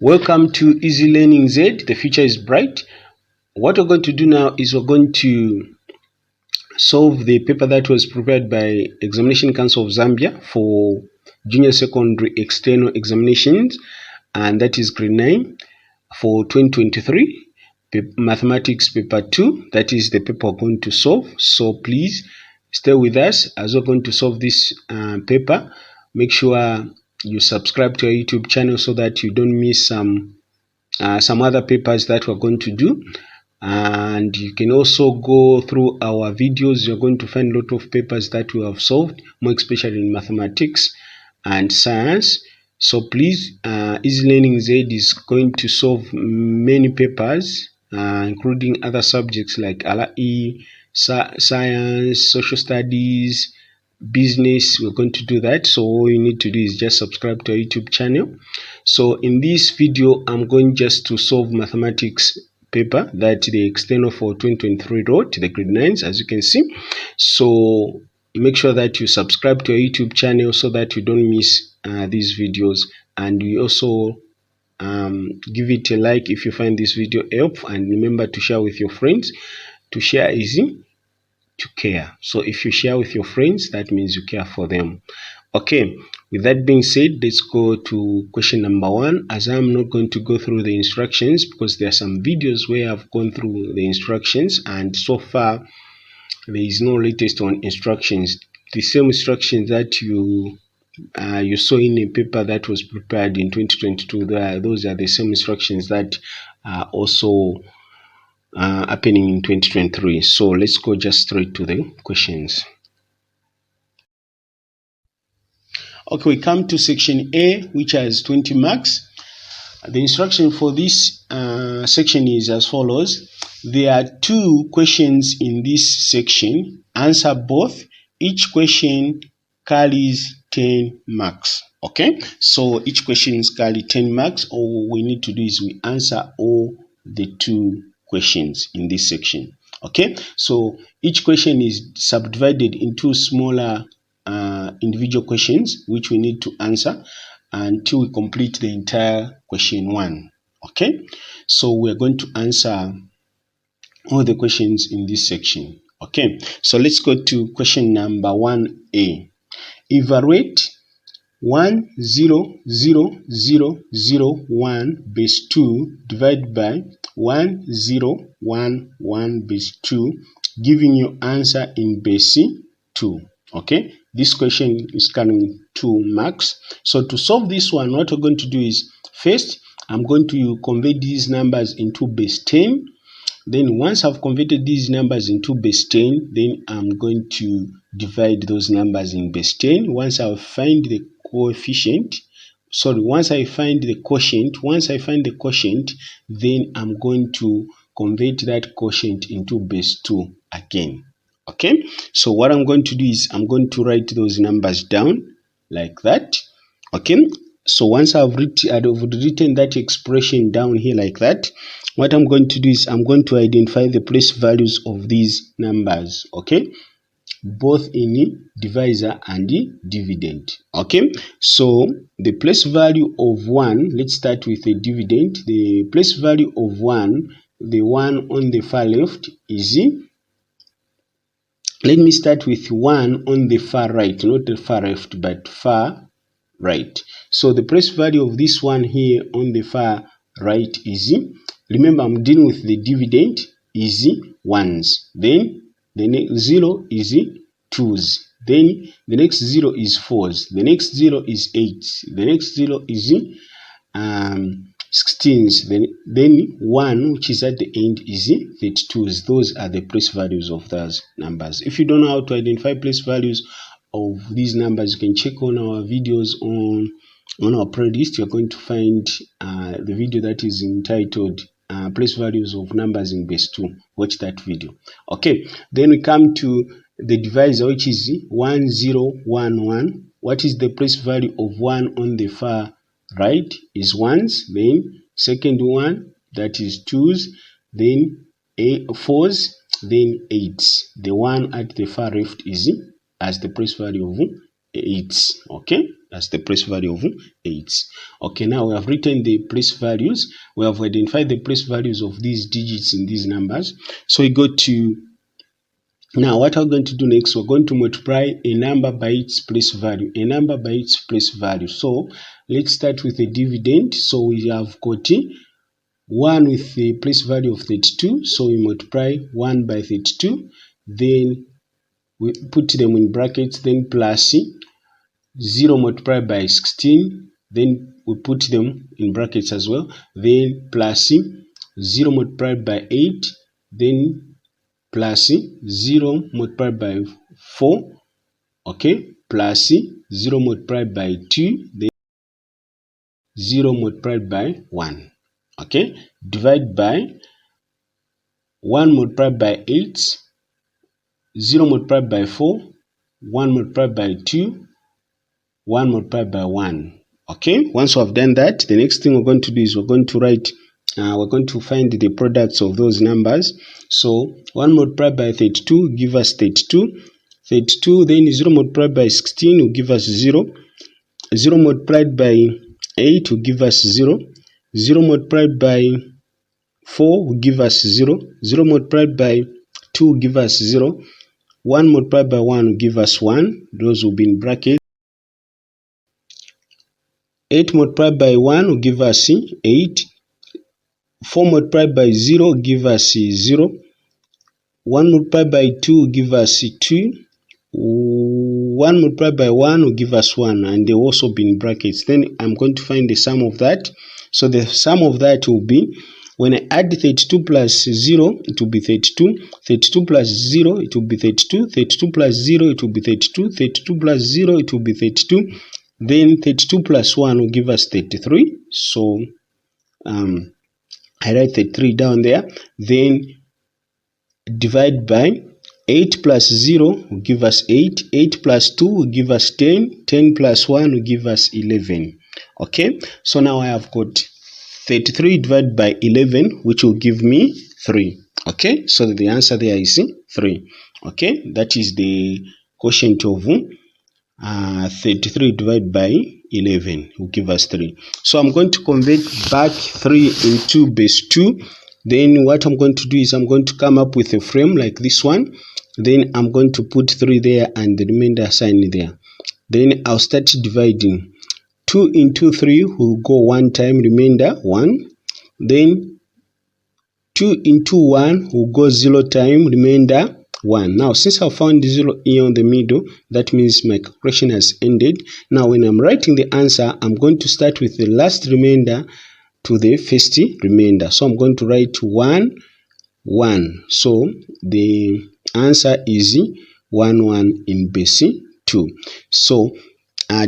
Welcome to Easy Learning Z. The future is bright. What we're going to do now is we're going to solve the paper that was prepared by Examination Council of Zambia for junior secondary external examinations, and that is grade 9 for 2023. Mathematics paper 2, that is the paper we're going to solve. So please stay with us as we're going to solve this paper. Make sure you subscribe to our YouTube channel so that you don't miss some other papers that we're going to do. And you can also go through our videos. You're going to find a lot of papers that we have solved, more especially in mathematics and science. So please, Easy Learning Z is going to solve many papers, including other subjects like LE, science, social studies, business. We're going to do that. So all you need to do is just subscribe to our YouTube channel. So in this video, I'm going just to solve mathematics paper that the external for 2023 wrote, the grade 9s, as you can see. So make sure that you subscribe to our YouTube channel so that you don't miss these videos, and you also give it a like if you find this video helpful, and remember to share with your friends. To share is to care. So if you share with your friends, that means you care for them. Okay, with that being said, let's go to question number 1, as I'm not going to go through the instructions because there are some videos where I've gone through the instructions, and so far there is no latest on instructions. The same instructions that you saw in a paper that was prepared in 2022, those are the same instructions that are also happening in 2023. So let's go just straight to the questions. Okay, we come to section A, which has 20 marks. The instruction for this section is as follows. There are 2 questions in this section. Answer both. Each question carries 10 marks. Okay, so each question carries 10 marks. All we need to do is we answer all the 2 questions in this section. Okay, so each question is subdivided into smaller individual questions which we need to answer until we complete the entire question 1. Okay, so we're going to answer all the questions in this section. Okay, so let's go to question number 1A. Evaluate 1 0 0 0 0 1 base 2 divided by 1 0 1 1 base 2, giving you answer in base 2. Okay, this question is carrying 2 marks. So to solve this one, what we're going to do is, first I'm going to convert these numbers into base 10. Then once I've converted these numbers into base 10, then I'm going to divide those numbers in base 10. Once I find the quotient, once I find the quotient, then I'm going to convert that quotient into base 2 again. Okay, so what I'm going to do is I'm going to write those numbers down like that. Okay, so once I've written that expression down here like that, what I'm going to do is I'm going to identify the place values of these numbers. Okay, both in the divisor and the dividend. Okay, so the place value of 1, let's start with the dividend. The place value of 1, the one on the far left, is, let me start with 1 on the far right, not the far left but far right. So the place value of this one here on the far right is, remember I'm dealing with the dividend, is 1s. Then the next 0 is 2s. Then the next 0 is 4s. The next 0 is 8s. The next 0 is 16s. Then 1, which is at the end, is 32s. Those are the place values of those numbers. If you don't know how to identify place values of these numbers, you can check on our videos on our playlist. You're going to find the video that is entitled place values of numbers in base 2. Watch that video. Okay, then we come to the divisor, which is 1 0 1 1. What is the place value of 1 on the far right? Is 1s. Then second one, that is 2s. Then 4s. Then 8s. The one at the far left is as the place value of 8s. Okay, That's the place value of 8. Okay, now we have written the place values. We have identified the place values of these digits in these numbers. So we go to, now what we're going to do next, we're going to multiply a number by its place value. A number by its place value. So let's start with a dividend. So we have got 1 with the place value of 32. So we multiply 1 by 32. Then we put them in brackets, then plus 0 multiplied by 16, then we put them in brackets as well, then plus 0 multiplied by 8, then plus 0 multiplied by 4, okay, plus 0 multiplied by 2, then 0 multiplied by 1, okay, divide by 1 multiplied by 8, 0 multiplied by 4, 1 multiplied by 2, 1 multiplied by 1. Okay, once we have done that, the next thing we're going to do is we're going to write, we're going to find the products of those numbers. So 1 multiplied by 32 will give us 32. 32, then 0 multiplied by 16 will give us 0. 0 multiplied by 8 will give us 0. 0 multiplied by 4 will give us 0. 0 multiplied by 2 will give us 0. 1 multiplied by 1 will give us 1. Those will be in brackets. 8 multiplied by 1 will give us 8. 4 multiplied by 0 will give us 0. 1 multiplied by 2 will give us 2. 1 multiplied by 1 will give us 1, and they will also be in brackets. Then I'm going to find the sum of that. So the sum of that will be, when I add 32 plus 0, it will be 32. 32 plus 0, it will be 32. 32 plus 0, it will be 32. 32 plus 0, it will be 32. Then 32 plus 1 will give us 33. So I write 33 down there. Then divide by 8 plus 0 will give us 8. 8 plus 2 will give us 10. 10 plus 1 will give us 11. Okay, so now I have got 33 divided by 11, which will give me 3. Okay, so the answer there is 3. Okay, that is the quotient of 33 divided by 11 will give us 3. So I'm going to convert back 3 into base 2. Then what I'm going to do is I'm going to come up with a frame like this one. Then I'm going to put 3 there and the remainder sign there. Then I'll start dividing. 2 into 3 will go 1 time, remainder 1. Then 2 into 1 will go 0 time, remainder 1. Now, since I found 0 here on the middle, that means my calculation has ended. Now, when I'm writing the answer, I'm going to start with the last remainder to the first remainder. So I'm going to write 1, 1. So the answer is 1, 1 in base 2. So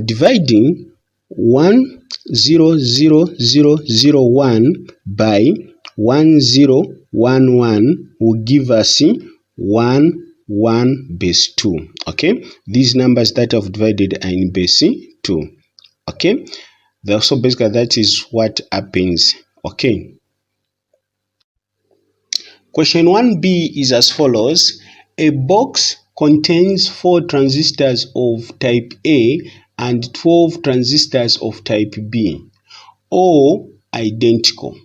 dividing 1, 0, 0, 0, 0, 1 by 1, 0, 1, 1 will give us 1, 1 base 2. Okay, these numbers that I've divided are in base 2. Okay, so basically that is what happens. Okay, question 1b is as follows. A box contains 4 transistors of type A and 12 transistors of type B, all identical.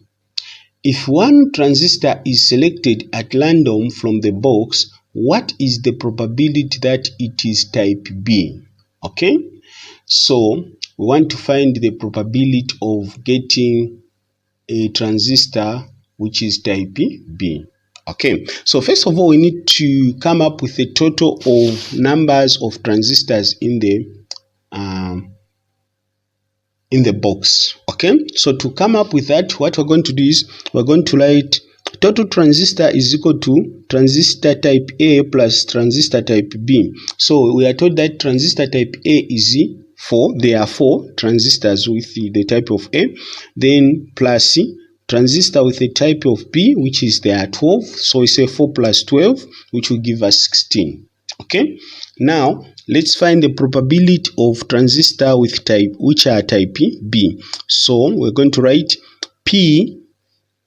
If one transistor is selected at random from the box, what is the probability that it is type B? Okay, so we want to find the probability of getting a transistor which is type B. Okay, so first of all, we need to come up with a total of numbers of transistors in the box. Okay, so to come up with that, what we're going to do is we're going to write total transistor is equal to transistor type A plus transistor type B. So we are told that transistor type A is 4. There are 4 transistors with the type of A. Then plus transistor with the type of B, which is there are 12. So we say 4 plus 12, which will give us 16. Okay, now let's find the probability of transistor with type which are type B. So we're going to write P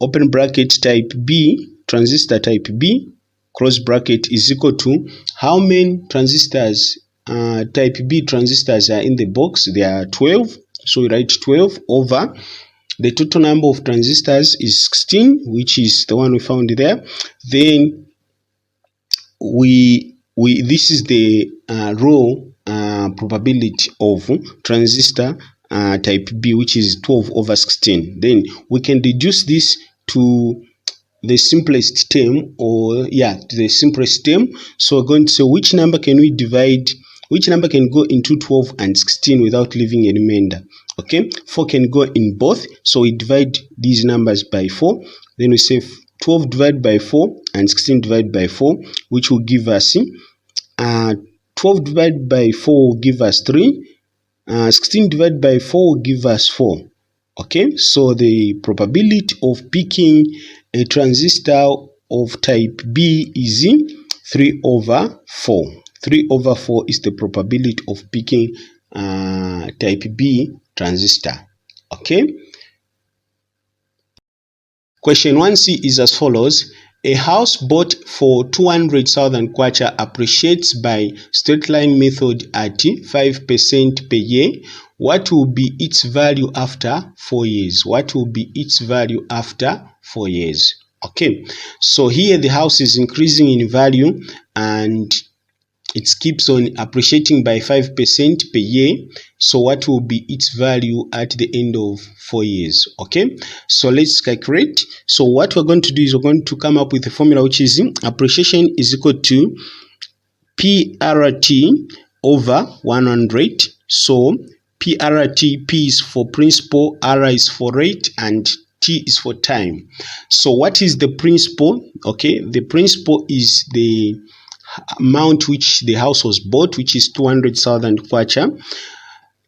open bracket type B, transistor type B, close bracket, is equal to how many transistors type B transistors are in the box. There are 12. So we write 12 over the total number of transistors is 16, which is the one we found there. Then this is the raw probability of transistor type B, which is 12 over 16. Then we can reduce this to the simplest term, or to the simplest term. So we're going to say which number can we divide, which number can go into 12 and 16 without leaving a remainder. Okay, 4 can go in both, so we divide these numbers by 4. Then we say 12 divided by 4 and 16 divided by 4, which will give us 12 divided by 4 will give us 3, 16 divided by 4 will give us 4. Okay, so the probability of picking a transistor of type B is 3 over 4. 3 over 4 is the probability of picking type B transistor. Okay. Question 1C is as follows. A house bought for 200,000 kwacha appreciates by straight line method at 5% per year. What will be its value after 4 years? What will be its value after 4 years? Okay, so here the house is increasing in value and it keeps on appreciating by 5% per year. So what will be its value at the end of 4 years? Okay, so let's calculate. So what we're going to do is we're going to come up with a formula which is appreciation is equal to PRT over 100. So PRT, P is for principal, R is for rate, and T is for time. So what is the principal? Okay, the principal is the amount which the house was bought, which is 200,000 kwacha,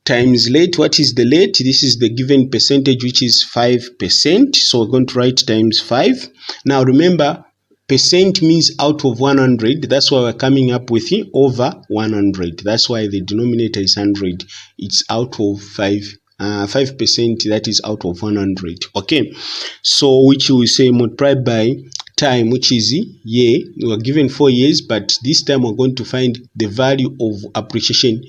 times rate. What is the rate? This is the given percentage, which is 5%. So we're going to write times 5. Now remember, percent means out of 100. That's why we're coming up with over 100. That's why the denominator is 100. It's out of 5%, that is out of 100. Okay, so which we say multiply by time, which is year. We are given 4 years, but this time we're going to find the value of appreciation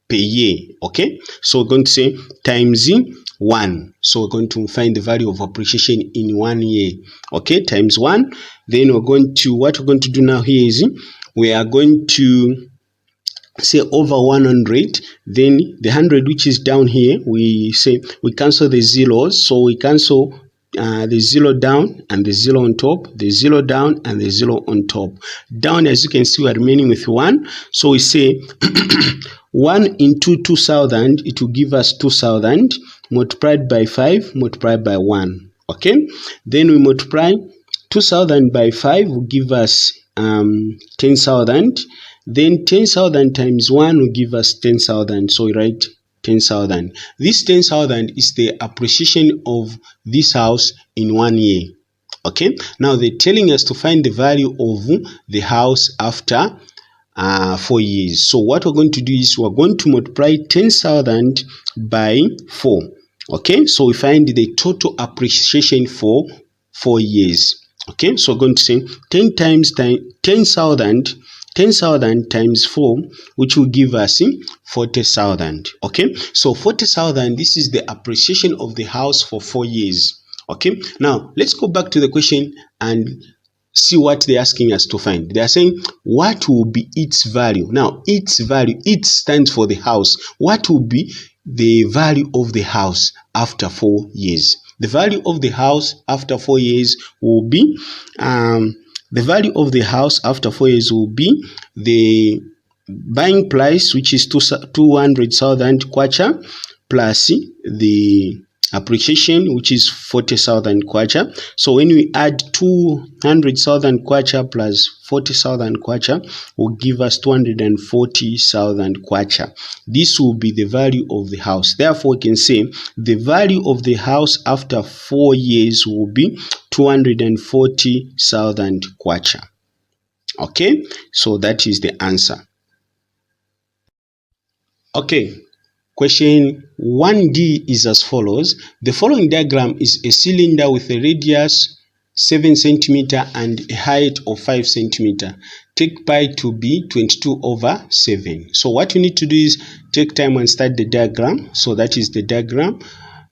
per year. Okay, so we're going to say times 1. So we're going to find the value of appreciation in 1 year. Okay, times 1. Then we're going to, what we're going to do now here is we are going to say over 100. Then the 100 which is down here, we say we cancel the zeros. So we cancel the 0 down and the 0 on top, the 0 down and the 0 on top. Down, as you can see, we are remaining with 1. So we say 1 into 2,000, it will give us 2,000 multiplied by 5 multiplied by 1. Okay, then we multiply 2,000 by 5 will give us 10,000. Then 10,000 times 1 will give us 10,000. So we write 10,000. This 10,000 is the appreciation of this house in 1 year. Okay, now they're telling us to find the value of the house after 4 years. So what we're going to do is we're going to multiply 10,000 by 4. Okay, so we find the total appreciation for 4 years. Okay, so we're going to say 10 times 10,000 times 4, which will give us 40,000. Okay, so 40,000, this is the appreciation of the house for 4 years. Okay, now let's go back to the question and see what they're asking us to find. They are saying what will be its value. Now its value, it stands for the house. What will be the value of the house after 4 years? The value of the house after 4 years will be the value of the house after 4 years will be the buying price, which is 200,000 kwacha, plus the appreciation, which is 40,000 kwacha. So when we add 200,000 kwacha plus 40,000 kwacha, will give us 240,000 kwacha. This will be the value of the house. Therefore, we can say the value of the house after 4 years will be 240,000 kwacha. Okay, so that is the answer. Okay, question 1D is as follows. The following diagram is a cylinder with a radius 7 cm and a height of 5 cm. take pi to be 22/7. So what you need to do is take time and start the diagram. So that is the diagram.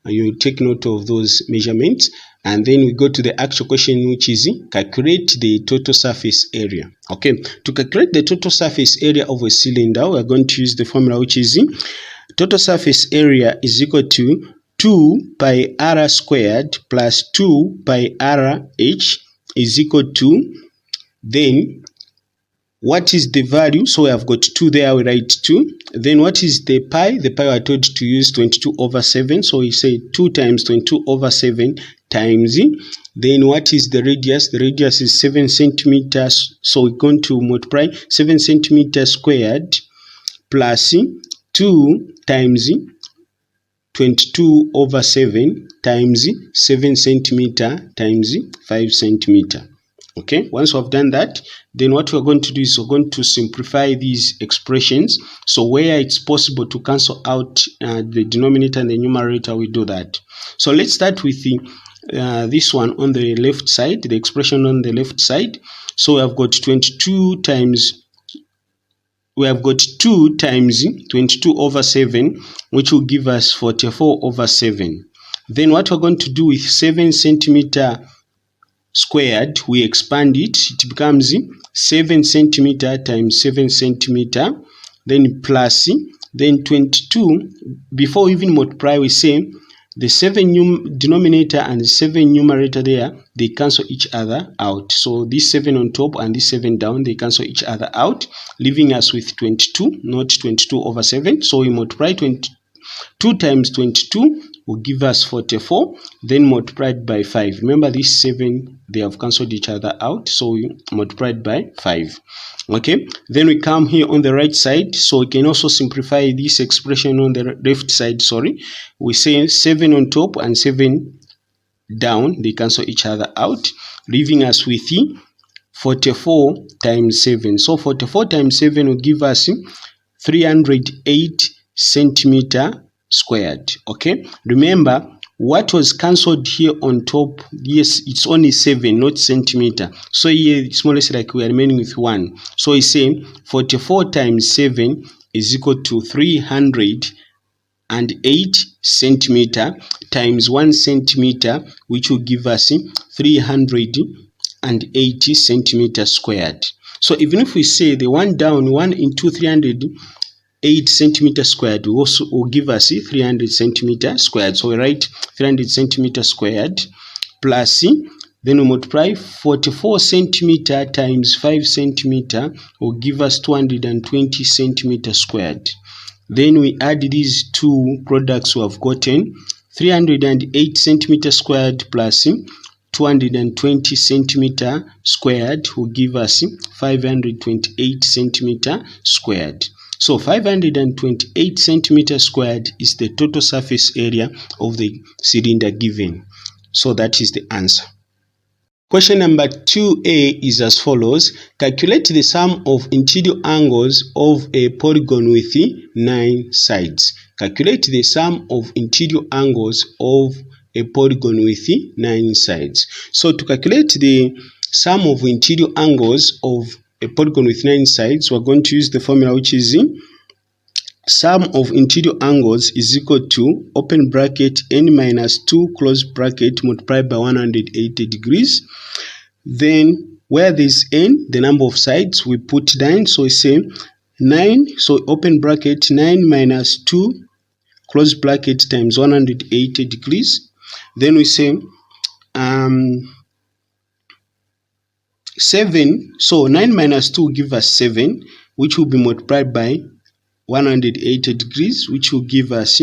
You take note of those measurements, and then we go to the actual question, which is calculate the total surface area. Okay, to calculate the total surface area of a cylinder, we are going to use the formula, which is total surface area is equal to 2 pi r squared plus 2 pi r h is equal to, then what is the value? So we have got 2 there, we write 2. Then what is the pi? The pi we are told to use 22/7. So we say 2 times 22/7 times. Then what is the radius? The radius is 7 centimeters. So we're going to multiply 7 centimeters squared plus 2 times 22/7 times 7 centimeter times 5 centimeter. Okay, once we've done that, then what we're going to do is we're going to simplify these expressions. So where it's possible to cancel out the denominator and the numerator, we do that. So let's start with this one on the left side, the expression on the left side. So we have got 2 times 22/7, which will give us 44/7. Then what we're going to do with 7 centimeter squared, we expand it, it becomes 7 centimeter times 7 centimeter, then plus, then 22. Before we even multiply, we say the 7 denominator and the 7 numerator there, they cancel each other out. So this 7 on top and this 7 down, they cancel each other out, leaving us with 22, not 22/7. So we multiply 22 times 22 will give us 44, then multiplied by 5. Remember this 7, they have cancelled each other out, so we multiplied by 5. Okay, then we come here on the right side, so we can also simplify this expression on the left side. We say 7 on top and 7 down, they cancel each other out, leaving us with 44 times 7. So 44 times 7 will give us 308 centimeter squared. Okay, remember what was cancelled here on top, yes, it's only 7, not centimeter. So here it's more or less like we are remaining with 1. So we say 44 times 7 is equal to 308 centimeter times 1 centimeter, which will give us 380 centimeter squared. So even if we say the one down, 1 into 308 centimeter squared will give us 300 centimeter squared. So we write 300 centimeter squared plus, then we multiply 44 centimeter times 5 centimeter will give us 220 centimeter squared. Then we add these two products we have gotten, 308 centimeter squared plus 220 centimeter squared will give us 528 centimeter squared. So 528 centimeter squared is the total surface area of the cylinder given. So that is the answer. Question number 2A is as follows. Calculate the sum of interior angles of a polygon with 9 sides. Calculate the sum of interior angles of a polygon with 9 sides. So to calculate the sum of interior angles of a polygon with 9 sides, we're going to use the formula, which is sum of interior angles is equal to open bracket n minus 2 close bracket multiplied by 180 degrees. Then where there's n, the number of sides, we put 9. So we say 9, so open bracket 9 minus 2 close bracket times 180 degrees. Then we say 7, so 9 minus 2 will give us 7, which will be multiplied by 180 degrees, which will give us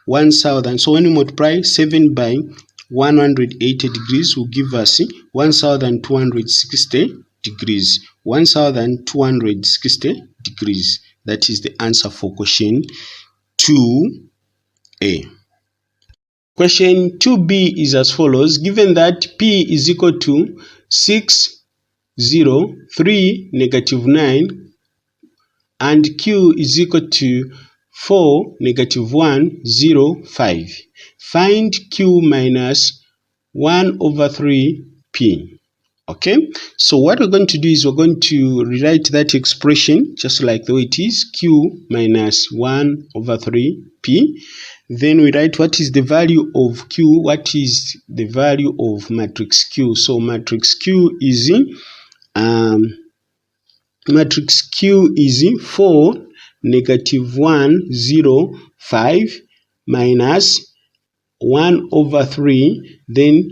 1000. So when we multiply 7 by 180 degrees will give us 1260 degrees. 1260 degrees. That is the answer for question 2A. Question 2B is as follows. Given that P is equal to 6, 0, 3, negative 9, and Q is equal to 4, negative 1, 0, 5. Find Q minus 1 over 3 P. Okay, so what we're going to do is we're going to rewrite that expression just like the way it is, q minus 1 over 3p. Then we write what is the value of q, what is the value of matrix q. So matrix q is 4, negative 1, 0, 5 minus 1 over 3, then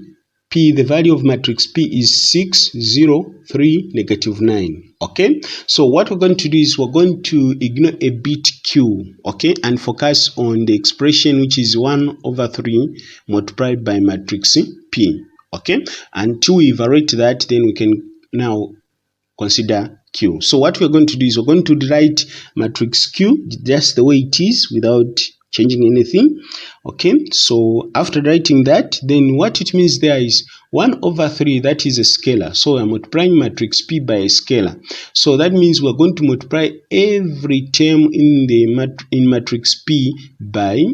P, the value of matrix P is 6, 0, 3, negative 9. Okay, so what we're going to do is we're going to ignore a bit Q, okay, and focus on the expression which is 1 over 3 multiplied by matrix P. Okay, until we evaluate that, then we can now consider Q. So what we're going to do is we're going to write matrix Q just the way it is without changing anything. Okay, so after writing that, then what it means there is 1 over 3, that is a scalar. So I'm multiplying matrix P by a scalar. So that means we're going to multiply every term in matrix P by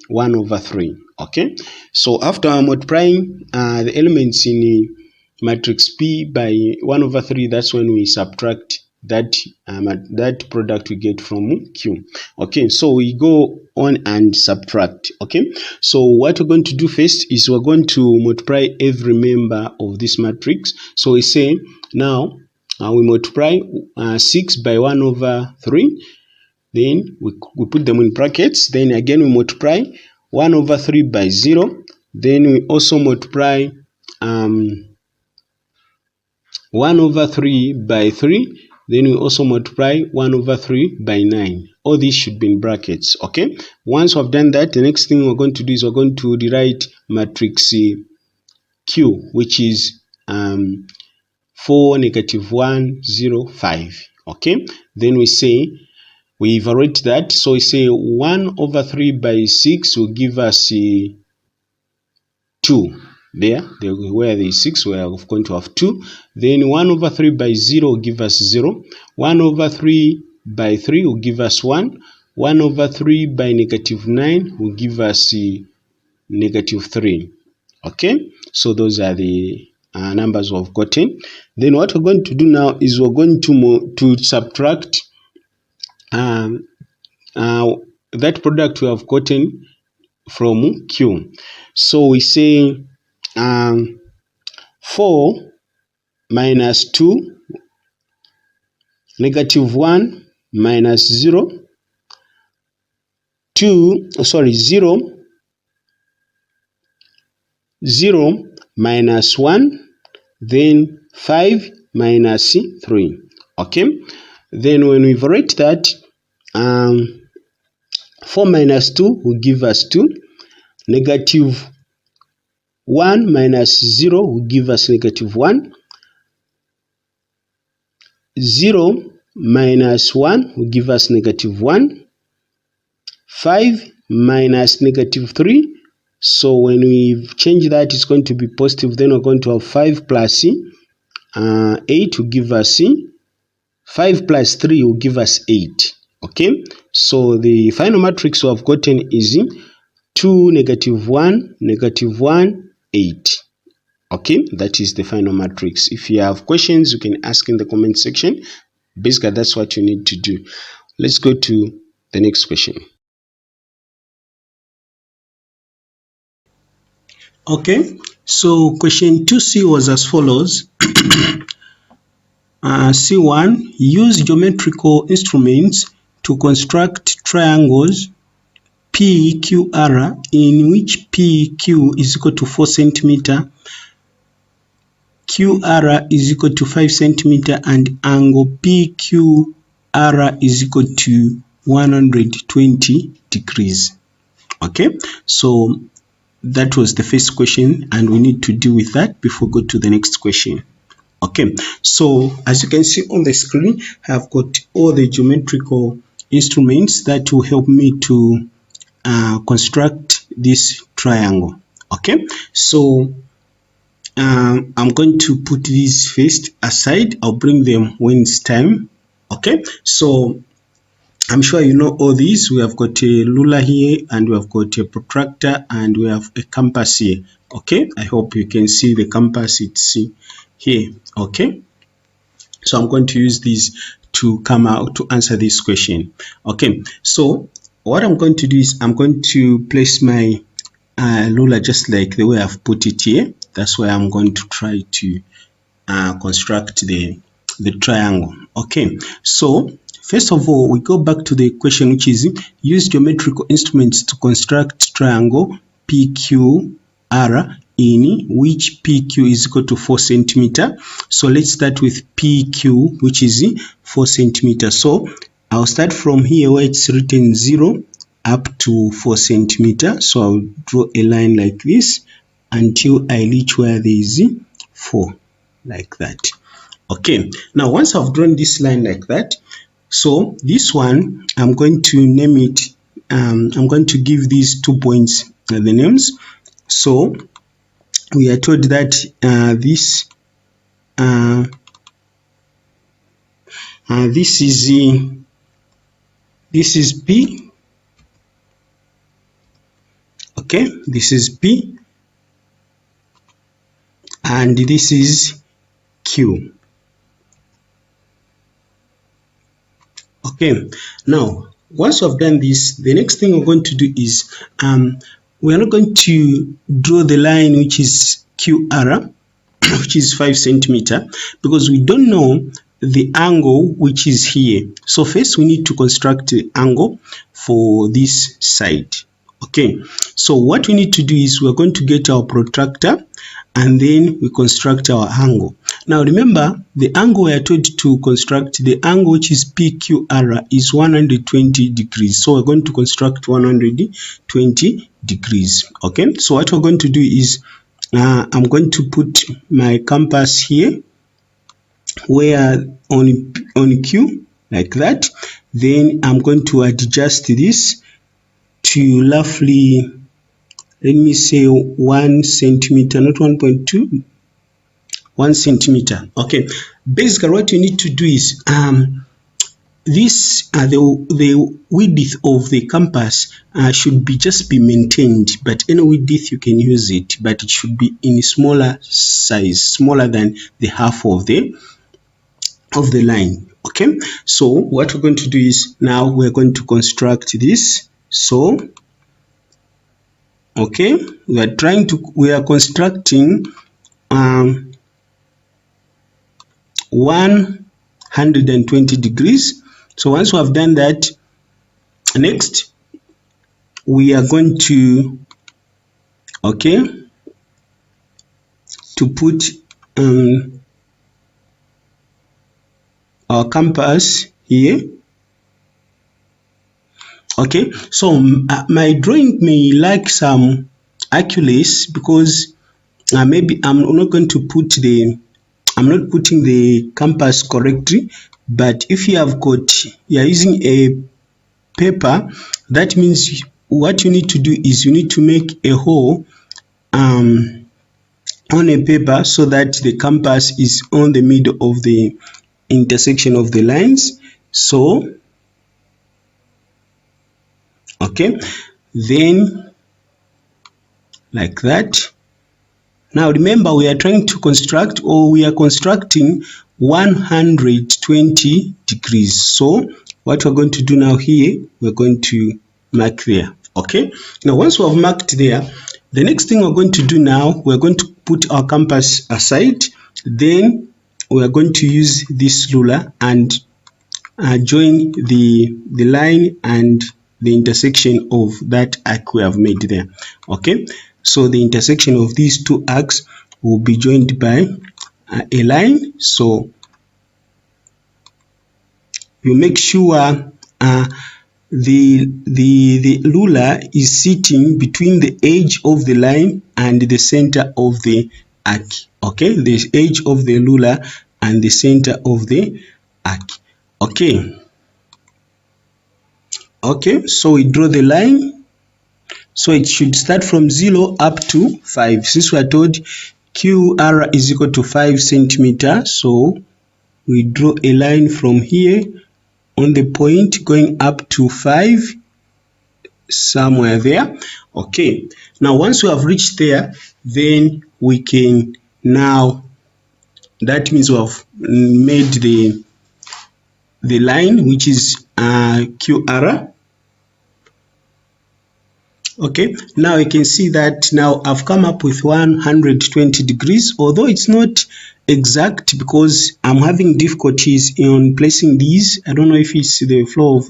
1 over 3. Okay, so after multiplying the elements in matrix P by 1 over 3, that's when we subtract that product we get from Q. Okay, so we go on and subtract. Okay, so what we're going to do first is we're going to multiply every member of this matrix. So we say now we multiply 6 by 1 over 3, then we put them in brackets, then again we multiply 1 over 3 by 0, then we also multiply 1 over 3 by 3, then we also multiply 1 over 3 by 9. All these should be in brackets. Okay, once we've done that, the next thing we're going to do is we're going to rewrite matrix Q, which is 4, negative 1, 0, 5. Okay, then we say we evaluate that. So we say 1 over 3 by 6 will give us 2. There where there is 6, we are going to have 2. Then 1 over 3 by 0 will give us 0. 1 over 3 by 3 will give us 1. 1 over 3 by negative 9 will give us negative 3. Okay, so those are the numbers we've gotten. Then what we're going to do now is we're going to subtract that product we have gotten from Q. So we say 4 minus 2, negative 1 minus 0, 0 minus 1, then 5 minus 3. Okay, then when we evaluate that, 4 minus 2 will give us 2, negative 1 minus 0 will give us negative 1, 0 minus 1 will give us negative 1, 5 minus negative 3. So when we change that, it's going to be positive. Then we're going to have 5 plus 8 will give us 5 plus 3 will give us 8. Okay, so the final matrix we have gotten is 2, negative 1, negative 1, 8. Okay, that is the final matrix. If you have questions, you can ask in the comment section. Basically, that's what you need to do. Let's go to the next question. Okay, so question 2C was as follows. C1, use geometrical instruments to construct triangles PQR in which PQ is equal to 4 cm, QR is equal to 5 cm, and angle PQR is equal to 120 degrees. Okay, so that was the first question, and we need to deal with that before we go to the next question. Okay, so as you can see on the screen, I've got all the geometrical instruments that will help me to construct this triangle. Okay, so I'm going to put these first aside. I'll bring them when it's time. Okay, so I'm sure you know all these. We have got a ruler here, and we have got a protractor, and we have a compass here. Okay, I hope you can see the compass. It's here. Okay, so I'm going to use this to come out to answer this question. Okay, so what I'm going to do is I'm going to place my ruler just like the way I've put it here. That's why I'm going to try to construct the triangle. Okay, so first of all, we go back to the question, which is use geometrical instruments to construct triangle PQR in which PQ is equal to 4 centimeter. So let's start with PQ, which is 4 centimeter. So I'll start from here where it's written 0 up to 4 centimeter. So I'll draw a line like this until I reach where there is 4, like that. Okay, now once I've drawn this line like that, so this one I'm going to name it, I'm going to give these 2 points the names. So we are told that this is P. Okay, this is P and this is Q. Okay, now once we've done this, the next thing we're going to do is we are not going to draw the line which is QR, which is 5 centimeter, because we don't know the angle which is here. So first we need to construct the angle for this side. Okay, so what we need to do is we're going to get our protractor and then we construct our angle. Now remember, the angle we are told to construct, the angle which is PQR is 120 degrees. So we're going to construct 120 degrees. Okay, so what we're going to do is I'm going to put my compass here where on Q, like that. Then I'm going to adjust this to roughly, let me say 1 centimeter, not 1.2, 1 centimeter. Okay, basically what you need to do is this the width of the compass should just be maintained, but any width you can use it, but it should be in smaller size, smaller than the half of the line. Okay, so what we're going to do is now we're going to construct this. So okay, we are constructing 120 degrees. So once we have done that, next we are going to put our compass here. Okay, so my drawing may lack some accuracy because maybe I'm not going to put I'm not putting the compass correctly, but if you are using a paper, that means what you need to do is you need to make a hole on a paper so that the compass is on the middle of the intersection of the lines. So okay, then like that. Now remember, we are trying to construct, or we are constructing 120 degrees. So what we're going to do now here, we're going to mark there. Okay, now once we have marked there, the next thing we're going to do now, we're going to put our compass aside. Then we are going to use this ruler and join the line and the intersection of that arc we have made there. Okay, so the intersection of these two arcs will be joined by a line. So you make sure the ruler is sitting between the edge of the line and the center of the arc. Okay, the edge of the ruler and the center of the arc. Okay, so we draw the line. So it should start from 0 up to 5. Since we are told QR is equal to 5 centimeter, so we draw a line from here on the point going up to 5, somewhere there. Okay, now once we have reached there, then we can now that means we have made the line which is QR. Okay, now you can see that now I've come up with 120 degrees, although it's not exact because I'm having difficulties in placing these. I don't know if it's the flow of,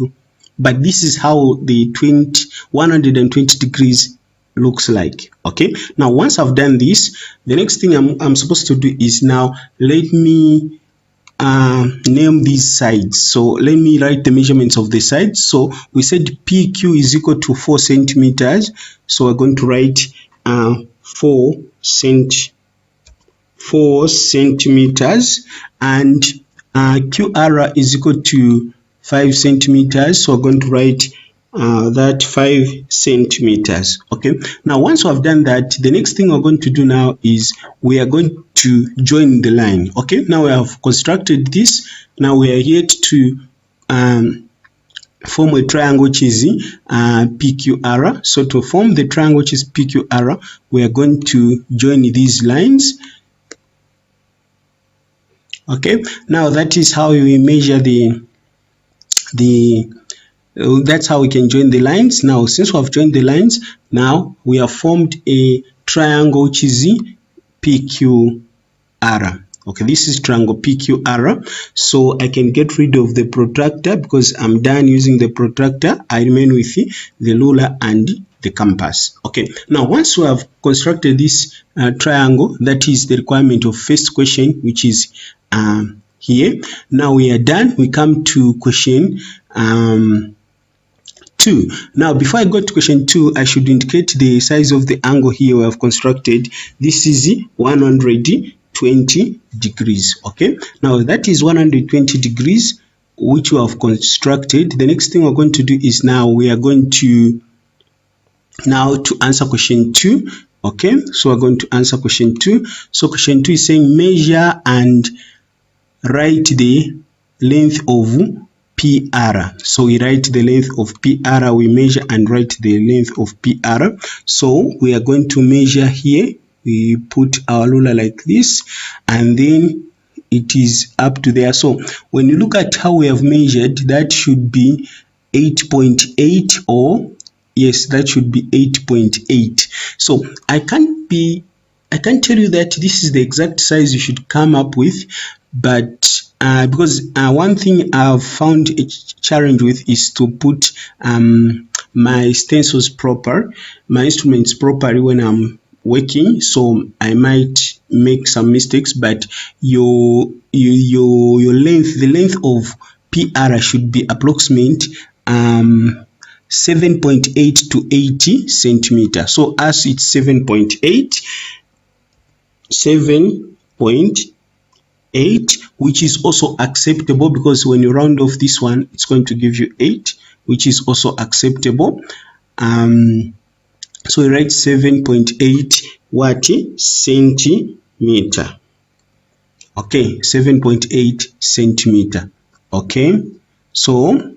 but this is how the 120 degrees looks like. Okay, now once I've done this, the next thing I'm supposed to do is now let me name these sides. So let me write the measurements of the sides. So we said PQ is equal to 4 centimeters. So we're going to write 4 centimeters, and QR is equal to 5 centimeters. So we're going to write that 5 centimeters. Okay, now once we have done that, the next thing we're going to do now is we are going to join the line. Okay, now we have constructed this. Now we are here to form a triangle which is PQR. So to form the triangle which is PQR, we are going to join these lines. Okay, now that is how we measure that's how we can join the lines. Now since we have joined the lines, now we have formed a triangle which is PQR. Okay, this is triangle PQR. So I can get rid of the protractor because I'm done using the protractor. I remain with the ruler and the compass. Okay, now once we have constructed this triangle, that is the requirement of first question, which is here. Now we are done. We come to question 2. Now before I go to question 2, I should indicate the size of the angle here we have constructed. This is 120 degrees. Okay, now that is 120 degrees which we have constructed. The next thing we're going to do is now we are going to answer question 2. Okay, so we're going to answer question 2. So question 2 is saying measure and write the length of PR. So we write the length of PR, we measure and write the length of PR. So we are going to measure here. We put our ruler like this, and then it is up to there. So when you look at how we have measured, that should be 8.8, or yes, that should be 8.8. So I can't tell you that this is the exact size you should come up with, but because one thing I've found a challenge with is to put my stencils proper, my instruments properly when I'm working, so I might make some mistakes, but your length, the length of PR should be approximate 7.8 to 80 centimeters. So as it's 7.8, which is also acceptable, because when you round off this one, it's going to give you 8, which is also acceptable. So we write 7.8 what centimeter. Okay, 7.8 centimeter. Okay, so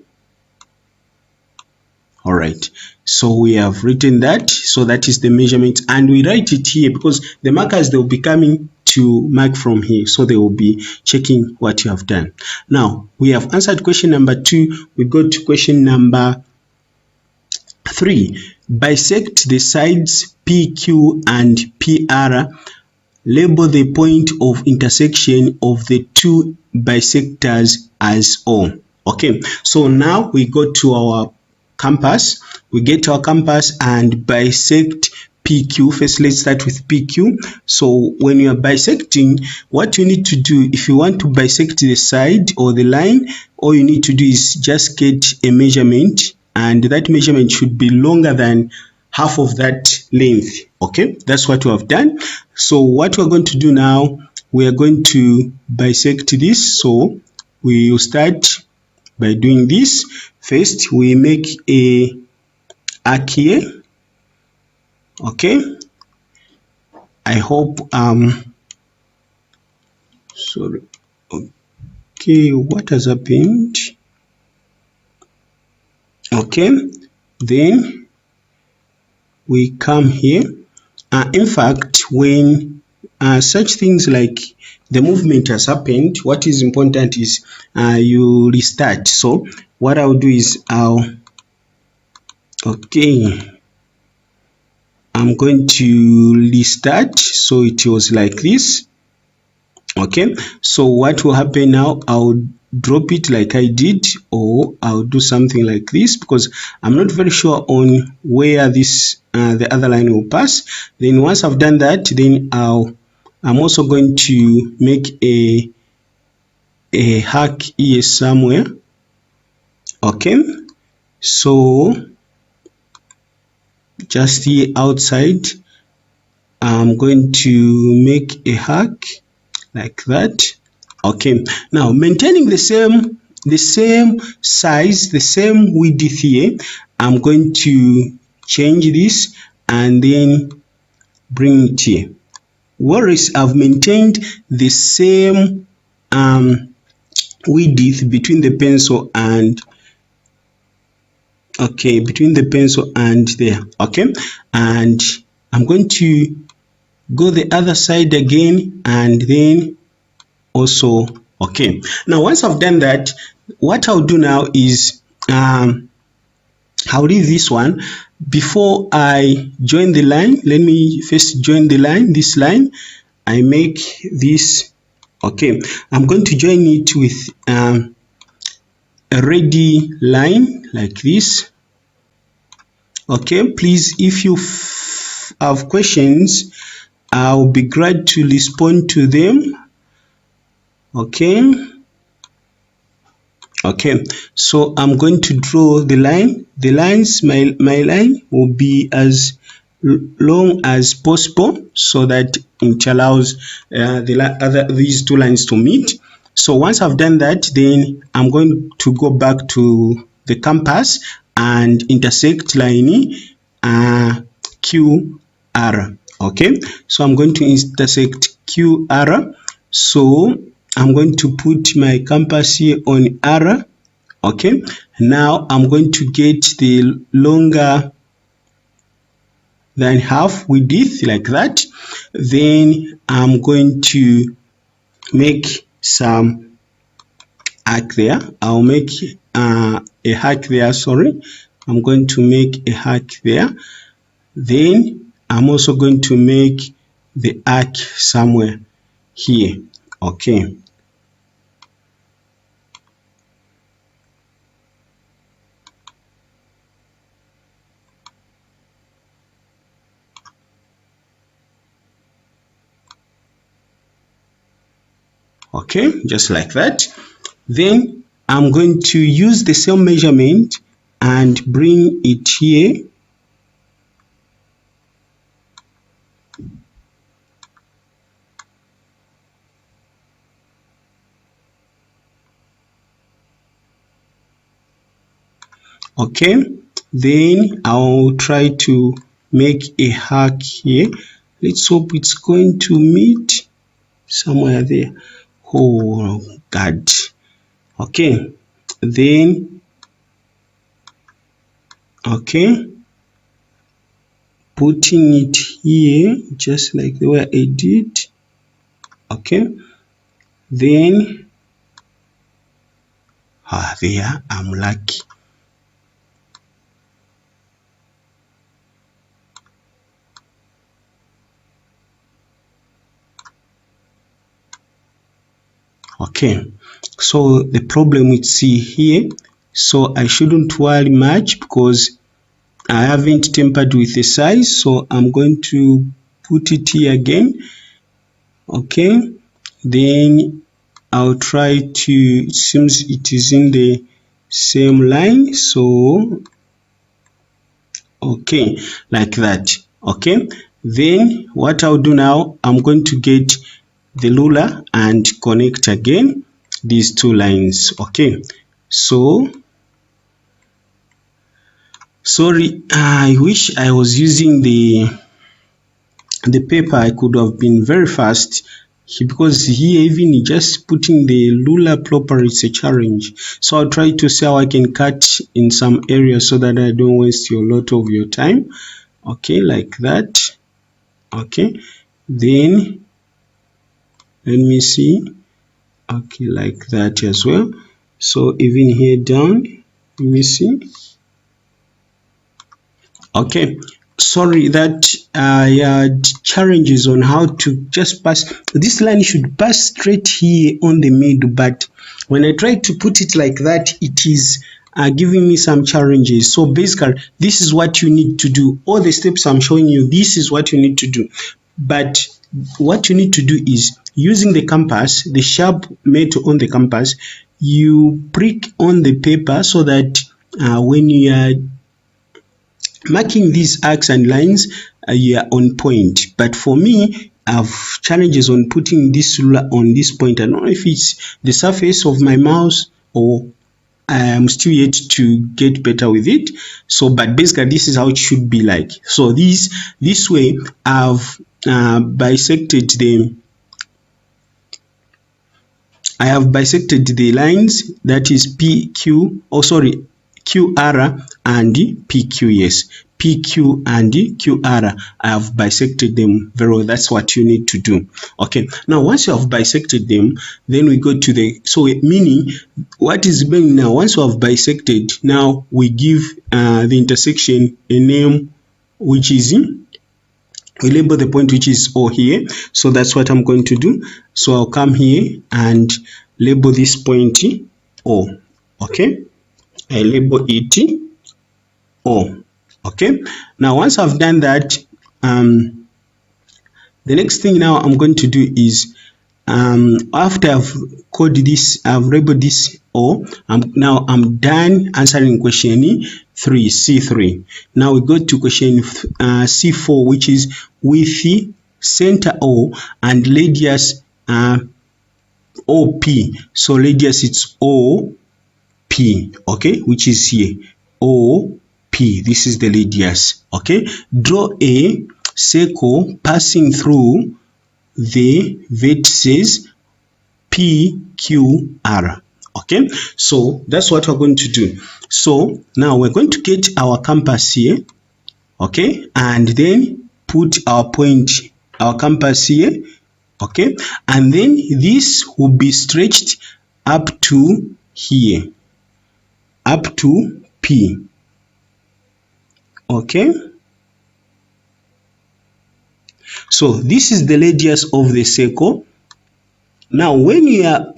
all right, so we have written that. So that is the measurement, and we write it here because the markers, they will be coming to mark from here, so they will be checking what you have done. Now we have answered question number 2. We go to question number 3. Bisect the sides PQ and PR. Label the point of intersection of the two bisectors as O. Okay, so now we go to our compass. We get our compass and bisect PQ. First, let's start with PQ. So when you are bisecting, what you need to do, if you want to bisect the side or the line, all you need to do is just get a measurement, and that measurement should be longer than half of that length. Okay, that's what we have done. So what we're going to do now, we are going to bisect this. So we will start by doing this. First, we make a arc here. Okay, I hope sorry. Okay, what has happened? Okay, then we come here. In fact, when such things like the movement has happened, what is important is you restart. So what I'll do is I'm going to restart. So it was like this. Okay, so what will happen now, I'll drop it like I did, or I'll do something like this, because I'm not very sure on where this the other line will pass. Then once I've done that, then I'm also going to make a hack here somewhere. Okay, so just here outside, I'm going to make a hack like that. Okay, now maintaining the same size, the same width here, I'm going to change this and then bring it here. Whereas I've maintained the same width between the pencil and there. Okay, and I'm going to go the other side again and then also. Okay, now once I've done that, what I'll do now is I'll leave this one. Before I join the line, let me first join the line, this line. I make this. Okay, I'm going to join it with a ready line like this. Okay, please, if you have questions, I'll be glad to respond to them. Okay, so I'm going to draw the line. The lines, my line will be as long as possible so that it allows these two lines to meet. So once I've done that, then I'm going to go back to the compass and intersect line QR. Okay, so I'm going to intersect QR. So I'm going to put my compass here on R. Okay, now I'm going to get the longer than half width like that. Then I'm going to make some arc there. I'll make a arc there, sorry. I'm going to make a arc there. Then I'm also going to make the arc somewhere here. Okay. Okay, just like that. Then I'm going to use the same measurement and bring it here. Okay, then I'll try to make a arc here. Let's hope it's going to meet somewhere there. Oh God. Okay, then putting it here just like the way I did. Okay, then there, I'm lucky. Okay, so the problem with C here, so I shouldn't worry much because I haven't tampered with the size, so I'm going to put it here again. Okay, then I'll try to, it seems it is in the same line, so okay, like that. Okay, then what I'll do now, I'm going to get the ruler and connect again these two lines. Okay, so sorry, I wish I was using the paper. I could have been very fast because here even just putting the ruler proper is a challenge. So I'll try to see how I can cut in some areas so that I don't waste a lot of your time. Okay, like that. Okay, then Let me see. Okay, like that as well. So even here down, let me see. Okay, sorry that I had challenges on how to just pass. This line should pass straight here on the middle, but when I try to put it like that, it is giving me some challenges. So basically, this is what you need to do. All the steps I'm showing you, this is what you need to do. But what you need to do is using the compass, the sharp metal on the compass, you prick on the paper so that when you are marking these arcs and lines, you are on point. But for me, I have challenges on putting this ruler on this point. I don't know if it's the surface of my mouse or I am still yet to get better with it. So, but basically, this is how it should be like. So this way, I've bisected the I have bisected the lines, that is PQ, QR and PQ, yes. PQ and QR, I have bisected them very well. That's what you need to do. Okay, now once you have bisected them, then we go to the, so meaning, what is meaning now, once you have bisected, now we give the intersection a name which is we label the point which is O here. So that's what I'm going to do. So I'll come here and label this point O. Okay, I label it O. Okay, now once I've done that, the next thing now I'm going to do is after I've coded this, I've labeled this O, now I'm done answering question 3, C3. Now we go to question C4, which is with the center O and radius OP. So radius it's OP, okay, which is here, OP. This is the radius, okay. Draw a circle passing through the vertices PQR. Okay, so that's what we're going to do. So now we're going to get our compass here, okay, and then put our point, our compass here, okay, and then this will be stretched up to here, up to P. Okay, so this is the radius of the circle. Now when you are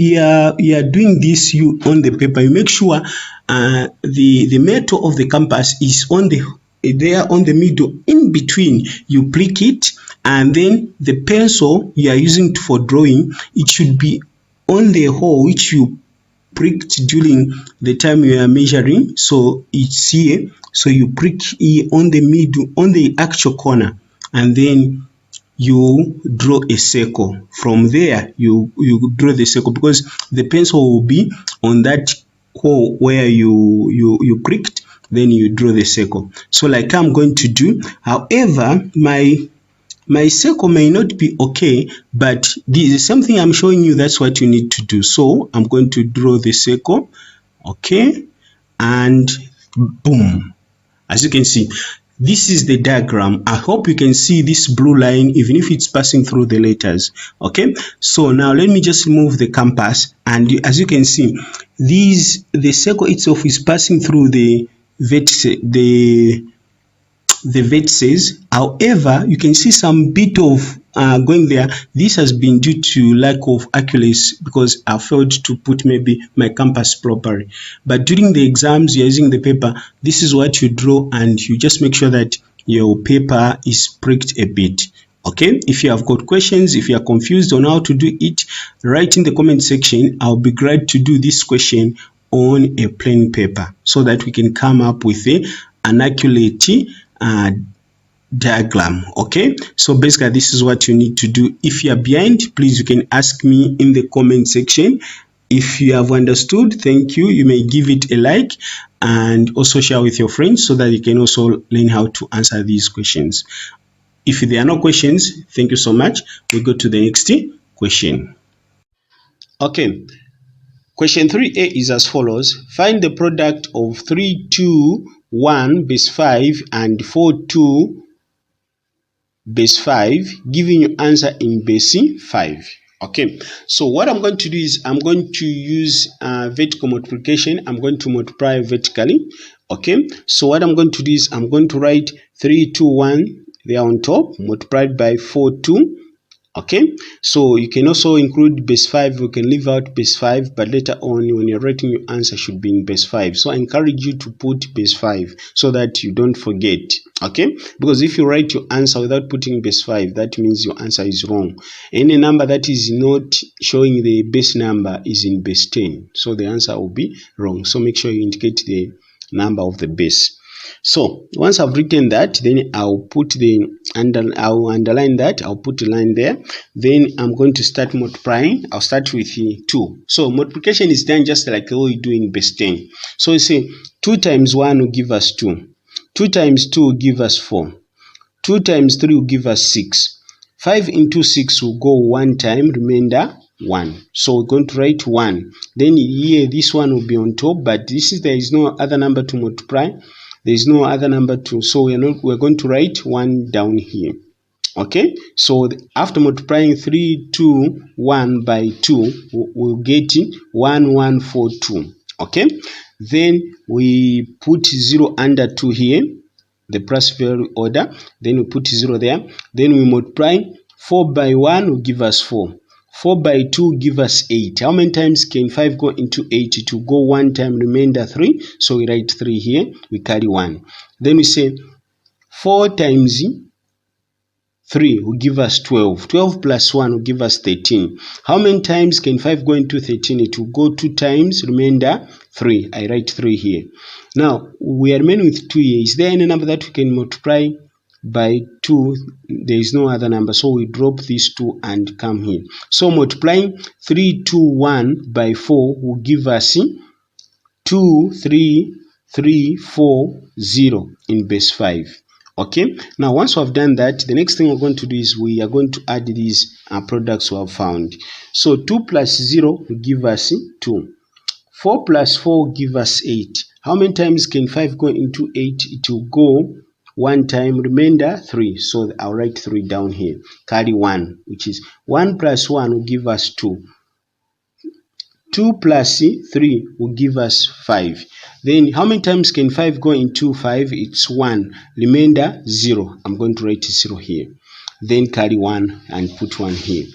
doing this on the paper, you make sure the metal of the compass is on the there on the middle, in between. You prick it, and then the pencil you are using for drawing, it should be on the hole which you pricked during the time you are measuring. So it's here, so you prick here on the middle, on the actual corner, and then you draw a circle. From there you draw the circle, because the pencil will be on that hole where you pricked, then you draw the circle. So like I'm going to do, however my circle may not be okay, but this is something I'm showing you, that's what you need to do. So I'm going to draw the circle, okay, and boom, as you can see, this is the diagram. I hope you can see this blue line even if it's passing through the letters. Okay, so now let me just remove the compass, and as you can see, the circle itself is passing through the vertices. However, you can see some bit of going there. This has been due to lack of accuracy, because I failed to put maybe my compass properly. But during the exams, you're using the paper, this is what you draw, and you just make sure that your paper is pricked a bit. Okay, if you have got questions, if you are confused on how to do it, write in the comment section. I'll be glad to do this question on a plain paper, so that we can come up with an accurate diagram. Okay, so basically this is what you need to do. If you are behind, please, you can ask me in the comment section. If you have understood, thank you. You may give it a like and also share with your friends, so that you can also learn how to answer these questions. If there are no questions, thank you so much. We go to the next question. Okay, question 3a is as follows. Find the product of 3, 2, 1 base 5 and 4, 2 base 5, giving you answer in base 5. Okay, so what I'm going to do is I'm going to use vertical multiplication. I'm going to multiply vertically. Okay, so what I'm going to do is I'm going to write 3, 2, 1 there on top, multiplied by 4, 2. Okay, so you can also include base 5. You can leave out base 5, but later on when you're writing your answer should be in base 5. So I encourage you to put base 5 so that you don't forget. Okay, because if you write your answer without putting base 5, that means your answer is wrong. Any number that is not showing the base number is in base 10, so the answer will be wrong. So make sure you indicate the number of the base. So once I've written that, then I'll underline that. I'll put a line there. Then I'm going to start multiplying. I'll start with 2. So multiplication is done just like how we do in base 10. So you say 2 times 1 will give us 2. 2 times 2 will give us 4. 2 times 3 will give us 6. 5 into 6 will go 1 time, remainder 1. So we're going to write 1. Then here this one will be on top, but there is no other number to multiply. There is no other number to, so we're going to write 1 down here. Okay, so after multiplying 3, 2, 1 by 2, we'll get 1, 1, 4, 2. Okay, then we put 0 under 2 here, the plus value order. Then we put 0 there. Then we multiply 4 by 1 will give us 4. 4 by 2 give us 8. How many times can 5 go into 8? It will go 1 time, remainder 3. So we write 3 here, we carry 1. Then we say 4 times 3 will give us 12. 12 plus 1 will give us 13. How many times can 5 go into 13? It will go 2 times, remainder 3. I write 3 here. Now, we are remaining with 2 here. Is there any number that we can multiply by 2? There is no other number, so we drop these 2 and come here. So multiplying 3, 2, 1 by 4 will give us 2, 3, 3, 4, 0 in base 5. Okay, now once we have done that, the next thing we're going to do is we are going to add these products we have found. So 2 plus 0 will give us 2. 4 plus 4 will give us 8. How many times can 5 go into 8? It will go 1 time, remainder 3. So I'll write 3 down here. Carry 1, which is 1 plus 1 will give us 2. 2 plus 3 will give us 5. Then how many times can 5 go into 5? It's 1. Remainder 0. I'm going to write 0 here. Then carry 1 and put 1 here.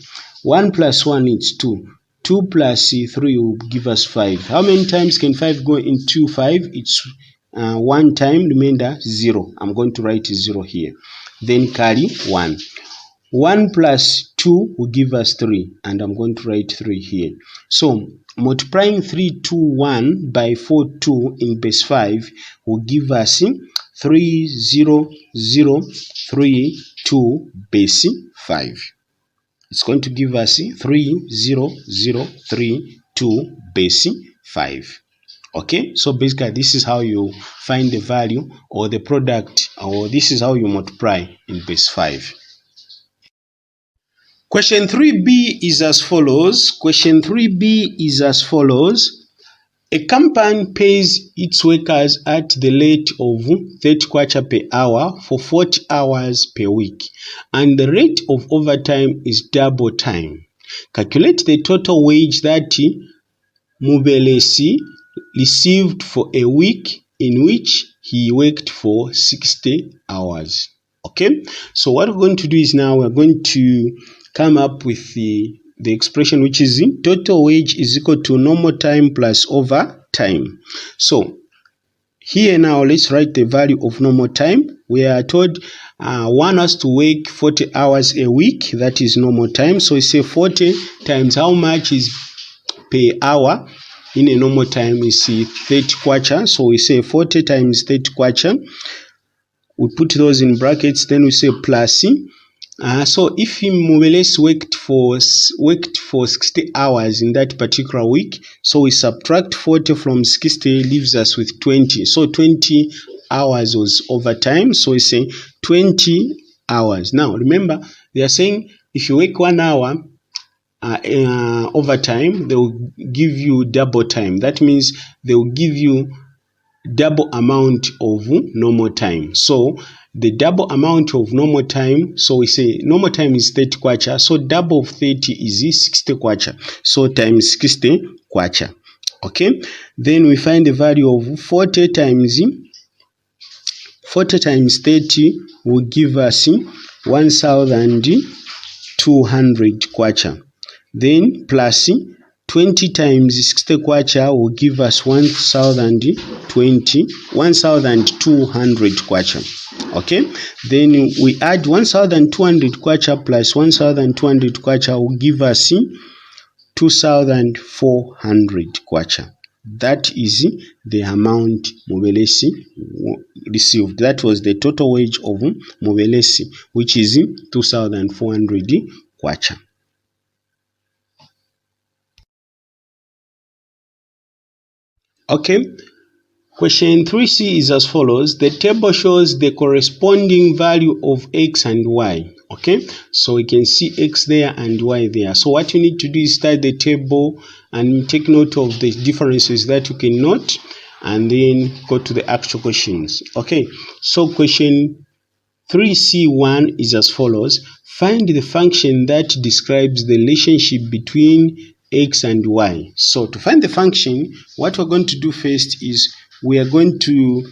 1 plus 1 is 2. 2 plus 3 will give us 5. How many times can 5 go into 5? It's 1 time, remainder 0. I'm going to write 0 here. Then carry 1. 1 plus 2 will give us 3, and I'm going to write 3 here. So multiplying 3, 2, 1 by 4, 2 in base 5 will give us 3, 0, 0, 3, 2 base 5. It's going to give us 3, 0, 0, 3, 2 base 5. Okay, so basically this is how you find the value or the product, or this is how you multiply in base 5. Question 3b is as follows. Question 3b is as follows. A company pays its workers at the rate of 30 kwacha per hour for 40 hours per week, and the rate of overtime is double time. Calculate the total wage that Mubelesi received for a week in which he worked for 60 hours. Okay, so what we're going to do is now we're going to come up with the expression, which is total wage is equal to normal time plus overtime. So here now let's write the value of normal time. We are told one has to work 40 hours a week. That is normal time. So we say 40 times how much is per hour in a normal time is 30 kwacha. So we say 40 times 30 kwacha. We put those in brackets. Then we say plus. So if Mubeles worked for 60 hours in that particular week, so we subtract 40 from 60, leaves us with 20. So 20 hours was overtime. So we say 20 hours. Now remember, they are saying if you work 1 hour overtime, they will give you double time. That means they will give you double amount of normal time. So the double amount of normal time, so we say normal time is 30 kwacha, so double of 30 is 60 kwacha, so times 60 kwacha. Okay, then we find the value of 40 times 30 will give us 1200 kwacha. Then plus 20 times 60 kwacha will give us 1200 kwacha. Okay, then we add 1200 kwacha plus 1200 kwacha will give us 2400 kwacha. That is the amount Mubelesi received. That was the total wage of Mubelesi, which is 2400 kwacha. Okay, question 3C is as follows. The table shows the corresponding value of x and y. Okay, so we can see x there and y there. So what you need to do is start the table and take note of the differences that you can note, and then go to the actual questions. Okay, so question 3C1 is as follows. Find the function that describes the relationship between x and y. So to find the function, what we're going to do first is we are going to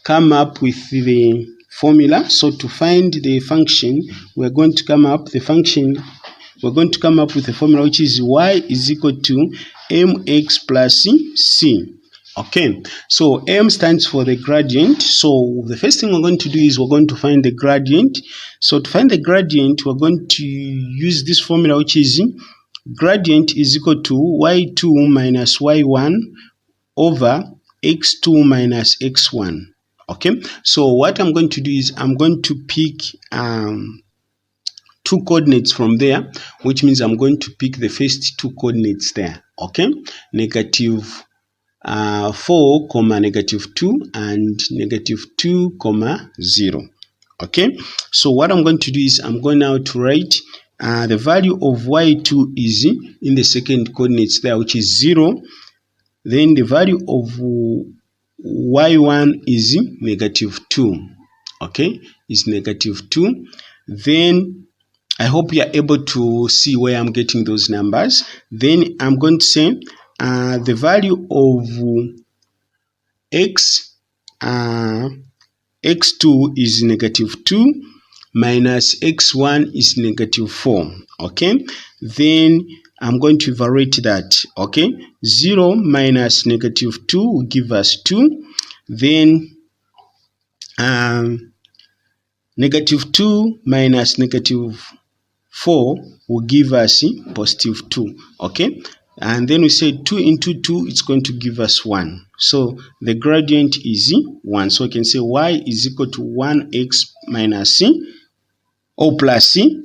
come up with the formula. So to find the function, we're going to come up with a formula which is y is equal to mx plus c. Okay, so m stands for the gradient. So the first thing we're going to do is we're going to find the gradient. So to find the gradient, we're going to use this formula, which is gradient is equal to y2 minus y1 over x2 minus x1. Okay, so what I'm going to do is I'm going to pick two coordinates from there, which means I'm going to pick the first two coordinates there. Okay, negative 4 comma negative 2 and negative 2 comma 0. Okay, so what I'm going to do is I'm going now to write the value of y2 is in the second coordinates there, which is 0. Then the value of y1 is negative 2. Okay, is negative 2. Then I hope you are able to see where I'm getting those numbers. Then I'm going to say the value of x2 is negative 2 minus x1 is negative 4. Okay, then I'm going to evaluate that. Okay, 0 minus negative 2 will give us 2. Then negative 2 minus negative 4 will give us positive 2. Okay, and then we say 2 into 2 is going to give us 1. So the gradient is 1. So we can say y is equal to 1x minus c or plus c.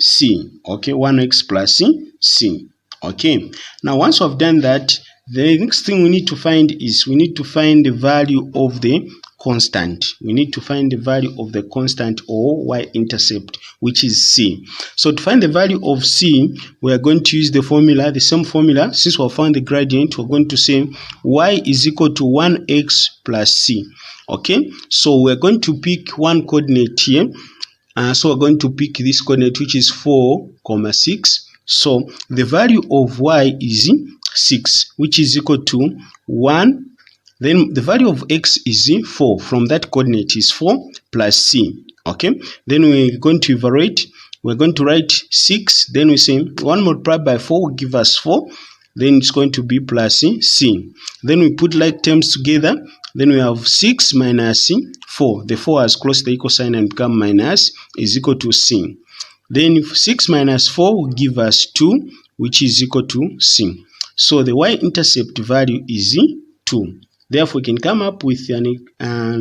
Okay, 1x plus c. Okay, now once we've done that, the next thing we need to find is we need to find the value of the constant. We need to find the value of the constant or y-intercept, which is c. So to find the value of c, we are going to use the formula, the same formula. Since we have found the gradient, we're going to say y is equal to 1x plus c. Okay, so we're going to pick one coordinate here. So we're going to pick this coordinate, which is 4, 6. So the value of y is 6, which is equal to 1. Then the value of x is 4. From that coordinate is 4 plus c. Okay, then we're going to evaluate. We're going to write 6. Then we say 1 multiplied by 4 will give us 4. Then it's going to be plus c. Then we put like terms together. Then we have 6 minus 4. The 4 has crossed the equal sign and become minus, is equal to c. Then 6 minus 4 will give us 2, which is equal to c. So the y-intercept value is 2. Therefore, we can come up with an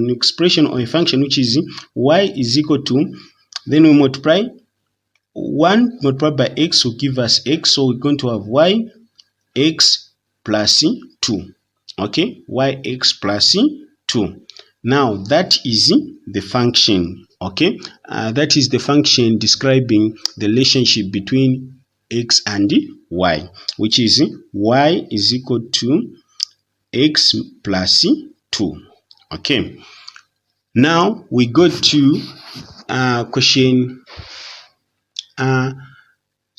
expression or a function which is y is equal to, then we multiply 1 multiplied by x will give us x. So we're going to have y x plus 2. Okay, yx plus 2. Now that is the function. Okay, that is the function describing the relationship between x and y, which is y is equal to x plus 2. Okay, now we go to question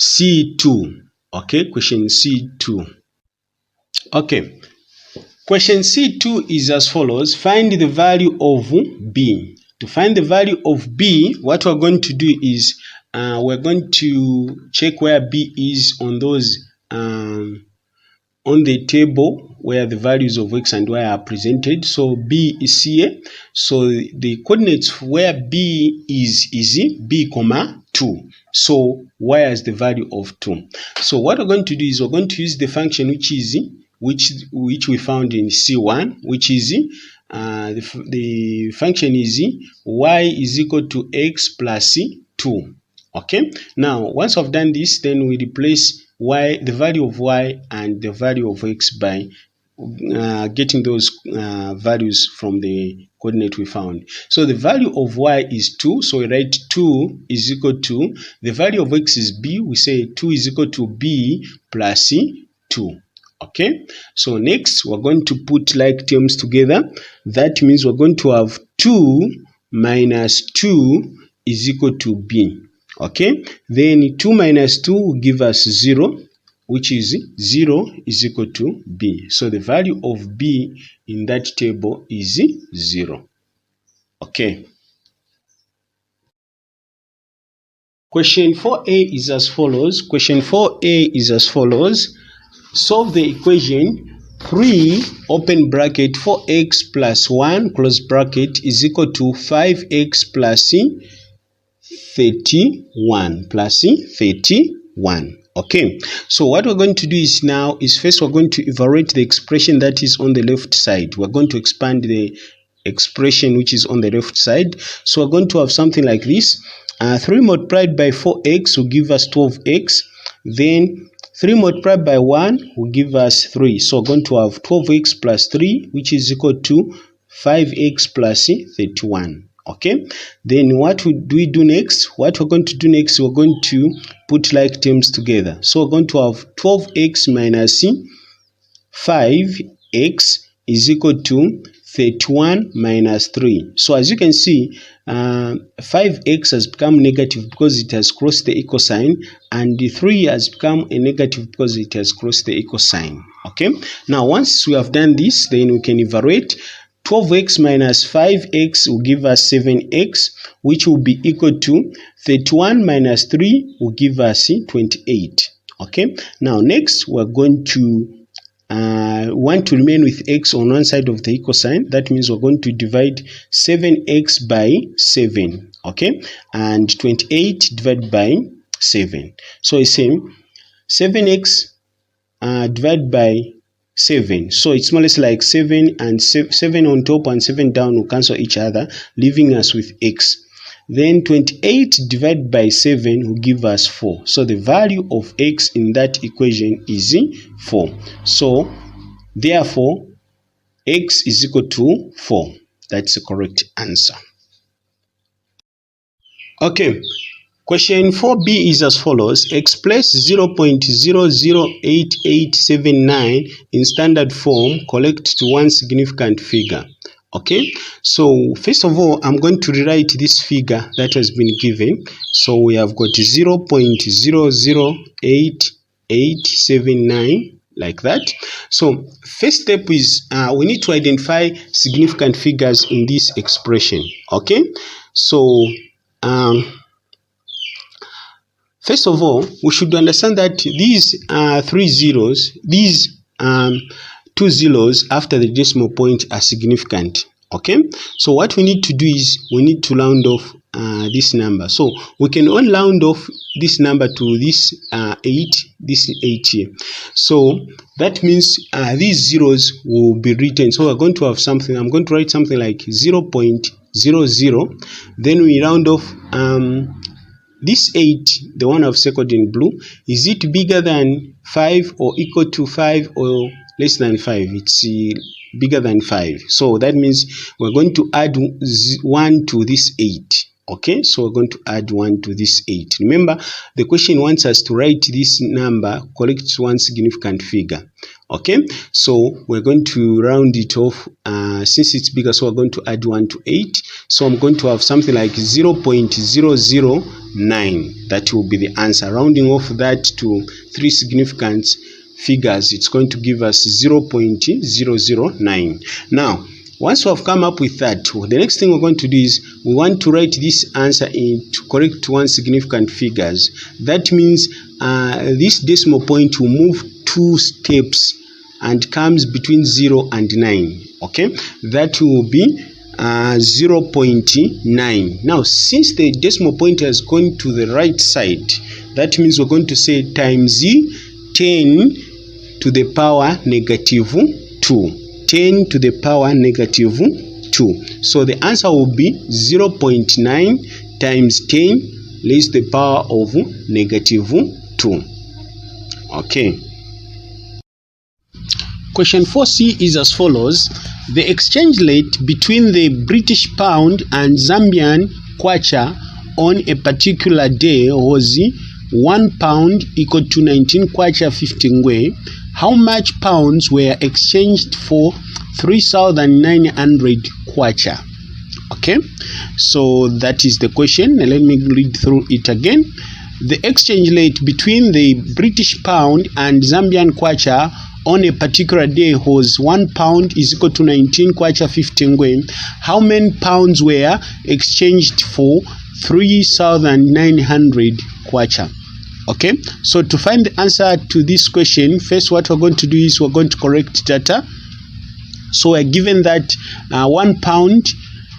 C2. Okay, question C2. Okay, question C2 is as follows. Find the value of B. To find the value of B, what we're going to do is we're going to check where B is on those on the table where the values of x and y are presented. So B is here. So the coordinates where B is B comma 2. So y has the value of 2. So what we're going to do is we're going to use the function which we found in C1, which is the function is y is equal to x plus 2. Okay, now once I've done this, then we replace y, the value of y and the value of x by getting those values from the coordinate we found. So the value of y is 2, so we write 2 is equal to, the value of x is b, we say 2 is equal to b plus 2. Okay, so next we're going to put like terms together. That means we're going to have 2 minus 2 is equal to b. Okay, then 2 minus 2 will give us 0, which is 0 is equal to b. So the value of b in that table is 0. Okay. Question 4a is as follows. Question 4a is as follows. Solve the equation 3 open bracket 4x plus 1 close bracket is equal to 5x plus 31 plus 31. Okay, so what we're going to do is now is first we're going to evaluate the expression that is on the left side. We're going to expand the expression which is on the left side. So we're going to have something like this. 3 multiplied by 4x will give us 12x. Then 3 multiplied by 1 will give us 3. So we're going to have 12x plus 3, which is equal to 5x plus 31. Okay, then what do we do next? What we're going to do next, we're going to put like terms together. So we're going to have 12x minus 5x is equal to 31 minus 3. So as you can see, 5x has become negative because it has crossed the equal sign, and the 3 has become a negative because it has crossed the equal sign. Okay, now once we have done this, then we can evaluate. 12x minus 5x will give us 7x, which will be equal to 31 minus 3 will give us 28. Okay, now next we're going to want to remain with x on one side of the equal sign. That means we're going to divide 7x by 7. Okay, and 28 divided by 7. So it's same 7x divided by 7. So it's more or less like 7 and 7 on top and 7 down will cancel each other, leaving us with x. Then 28 divided by 7 will give us 4. So the value of x in that equation is 4. So therefore x is equal to 4. That's the correct answer. Okay. Question 4b is as follows. Express 0.008879 in standard form, collect to one significant figure. Okay, so first of all, I'm going to rewrite this figure that has been given. So we have got 0.008879 like that. So first step is we need to identify significant figures in this expression. Okay, so first of all, we should understand that these 3 zeros, these 2 zeros after the decimal point are significant. Okay, so what we need to do is we need to round off this number. So we can only round off this number to this 8 here. So that means these zeros will be written. So we're going to have something, I'm going to write something like 0.00. Then we round off this 8, the one I've circled in blue, is it bigger than 5 or equal to 5 or less than 5? It's bigger than 5. So that means we're going to add 1 to this 8. Okay, so we're going to add 1 to this 8. Remember, the question wants us to write this number correct to one significant figure. Okay, so we're going to round it off since it's bigger, so we're going to add 1 to 8. So I'm going to have something like 0.009. That will be the answer. Rounding off that to 3 significant figures, it's going to give us 0.009. Now, once we have come up with that, the next thing we're going to do is we want to write this answer into correct one significant figures. That means this decimal point will move 2 steps and comes between 0 and 9. Okay, that will be 0.9. Now, since the decimal point has gone to the right side, that means we're going to say times 10 to the power negative 2. 10 to the power negative 2. So the answer will be 0.9 times 10 raised to the power of negative 2. Okay. Question 4C is as follows. The exchange rate between the British pound and Zambian kwacha on a particular day was 1 pound equal to 19 kwacha 50 ngwe. How much pounds were exchanged for 3,900 kwacha? Okay, so that is the question. Let me read through it again. The exchange rate between the British pound and Zambian kwacha on a particular day was 1 pound is equal to 19 kwacha 50 ngwe. How many pounds were exchanged for 3,900 kwacha? Okay, so to find the answer to this question, first what we're going to do is we're going to correct data. So we're given that 1 pound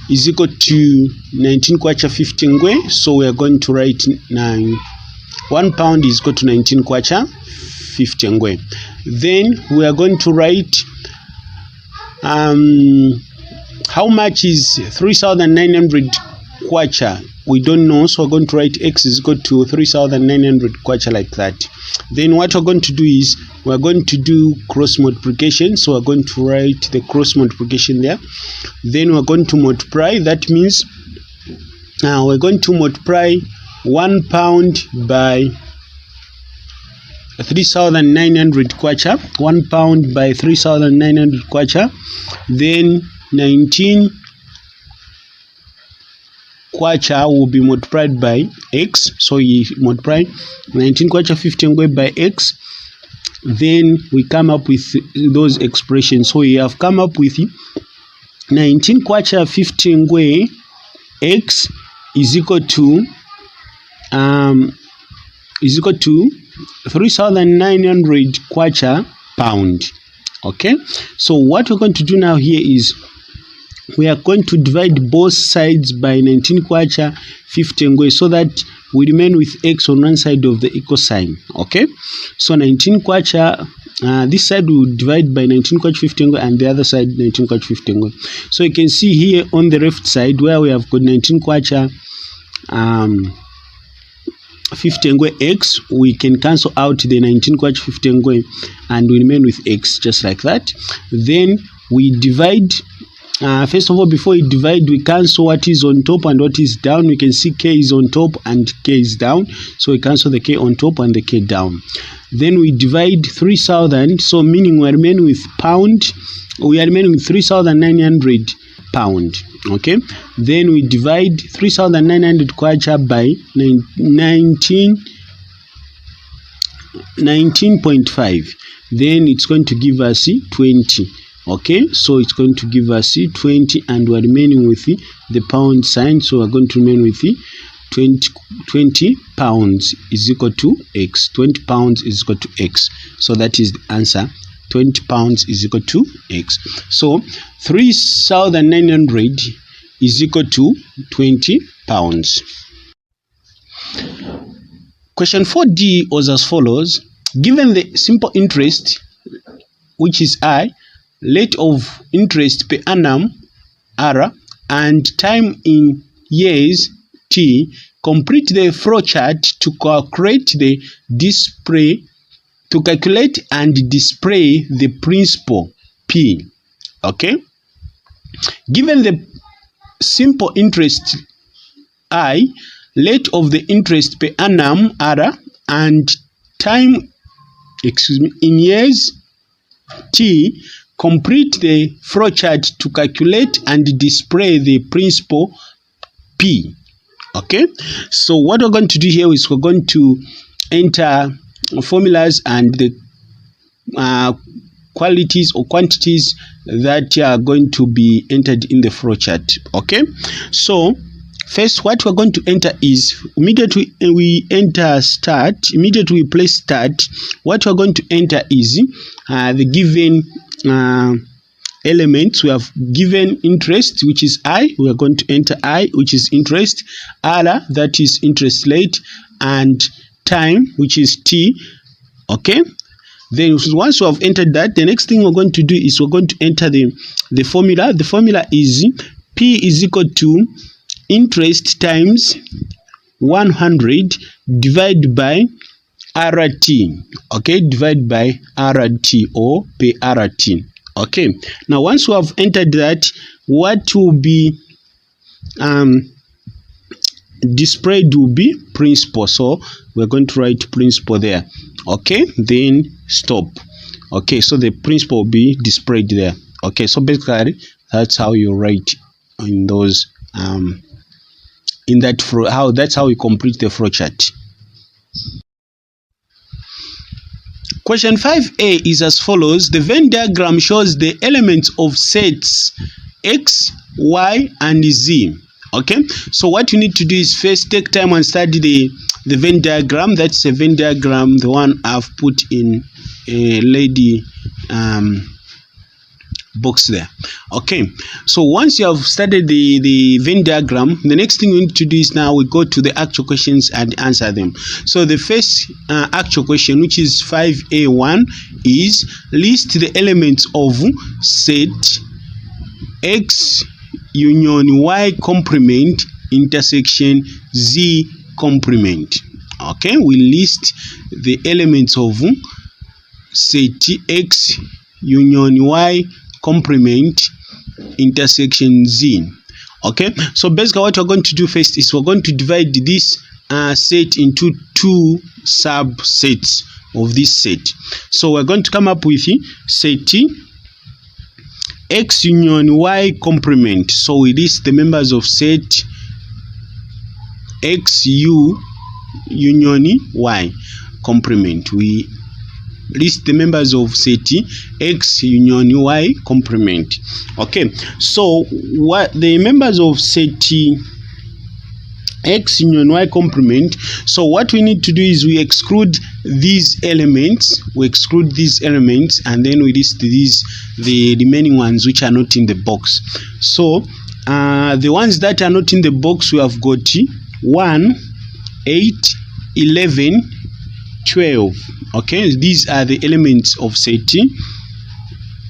is equal to 19 kwacha 50 ngwe. So we are going to write 1 pound is equal to 19 kwacha 50 ngwe. Then we are going to write how much is 3,900 kwacha. We don't know, so we're going to write x is equal to 3,900 kwacha like that. Then what we're going to do is we're going to do cross multiplication. So we're going to write the cross multiplication there. Then we're going to multiply. That means we're going to multiply 1 pound by 3,900 kwacha. 1 pound by 3,900 kwacha. Then 19 kwacha will be multiplied by x. So you multiply 19 kwacha 50 ngwe by x. Then we come up with those expressions. So we have come up with 19 kwacha 50 ngwe x is equal to 3,900 kwacha pound. Okay, so what we're going to do now here is we are going to divide both sides by 19 kwacha 50 ngwe so that we remain with x on one side of the equal sign. Okay, so 19 kwacha, this side will divide by 19 kwacha 50 ngwe and the other side 19 kwacha 50 ngwe. So you can see here on the left side where we have got 19 kwacha 50 ngwe x, we can cancel out the 19 kwacha 50 ngwe and we remain with x just like that. Then we divide. First of all, before we divide, we cancel what is on top and what is down. We can see k is on top and k is down, so we cancel the k on top and the k down. Then we divide 3,000, so meaning we are remaining with pound. We are remaining with 3,900 pound. Okay, then we divide 3,900 kwacha by 19.5. Then it's going to give us 20. Okay, so it's going to give us 20 and we're remaining with the pound sign, so we're going to remain with 20 pounds is equal to x. 20 pounds is equal to x. So that is the answer. 20 pounds is equal to x. So 3,900 is equal to 20 pounds. Question 4D was as follows. Given the simple interest, which is I, rate of interest per annum R, and time in years T, complete the flowchart to calculate and display the principal P. Okay, given the simple interest I, rate of the interest per annum R, and time in years T. Complete the flowchart to calculate and display the principal P. Okay, so what we're going to do here is we're going to enter formulas and the qualities or quantities that are going to be entered in the flowchart. Okay, so first what we're going to enter is immediately we enter start, immediately we place start, what we're going to enter is the given elements. We have given interest, which is I. We are going to enter I, which is interest, R, that is interest rate, and time, which is T. Okay, then once we have entered that, the next thing we're going to do is we're going to enter the formula. The formula is P is equal to interest times 100 divided by RT. Okay, divided by RT or PRT. Okay, now once we have entered that, what will be displayed will be principal. So we're going to write principal there. Okay, then stop. Okay, so the principal will be displayed there. Okay, so basically that's how you write in those in that flow. That's how you complete the flowchart. Question 5a is as follows. The Venn diagram shows the elements of sets X, Y, and Z. Okay, so what you need to do is first take time and study the Venn diagram. That's a Venn diagram, the one I've put in a lady box there. Okay, so once you have studied the Venn diagram, the next thing we need to do is now we go to the actual questions and answer them. So the first actual question, which is 5a1, is list the elements of set X union Y complement intersection Z complement. Okay, we list the elements of set X union Y complement intersection Z. Okay, so basically what we're going to do first is we're going to divide this set into two subsets of this set. So we're going to come up with set X union Y complement. So we list the members of set X union Y complement. We list the members of set X union Y complement. Okay, so what the members of set X union Y complement, so what we need to do is we exclude these elements, and then we list the remaining ones which are not in the box. So the ones that are not in the box, we have got 1, 8, 11, 12. Okay, these are the elements of set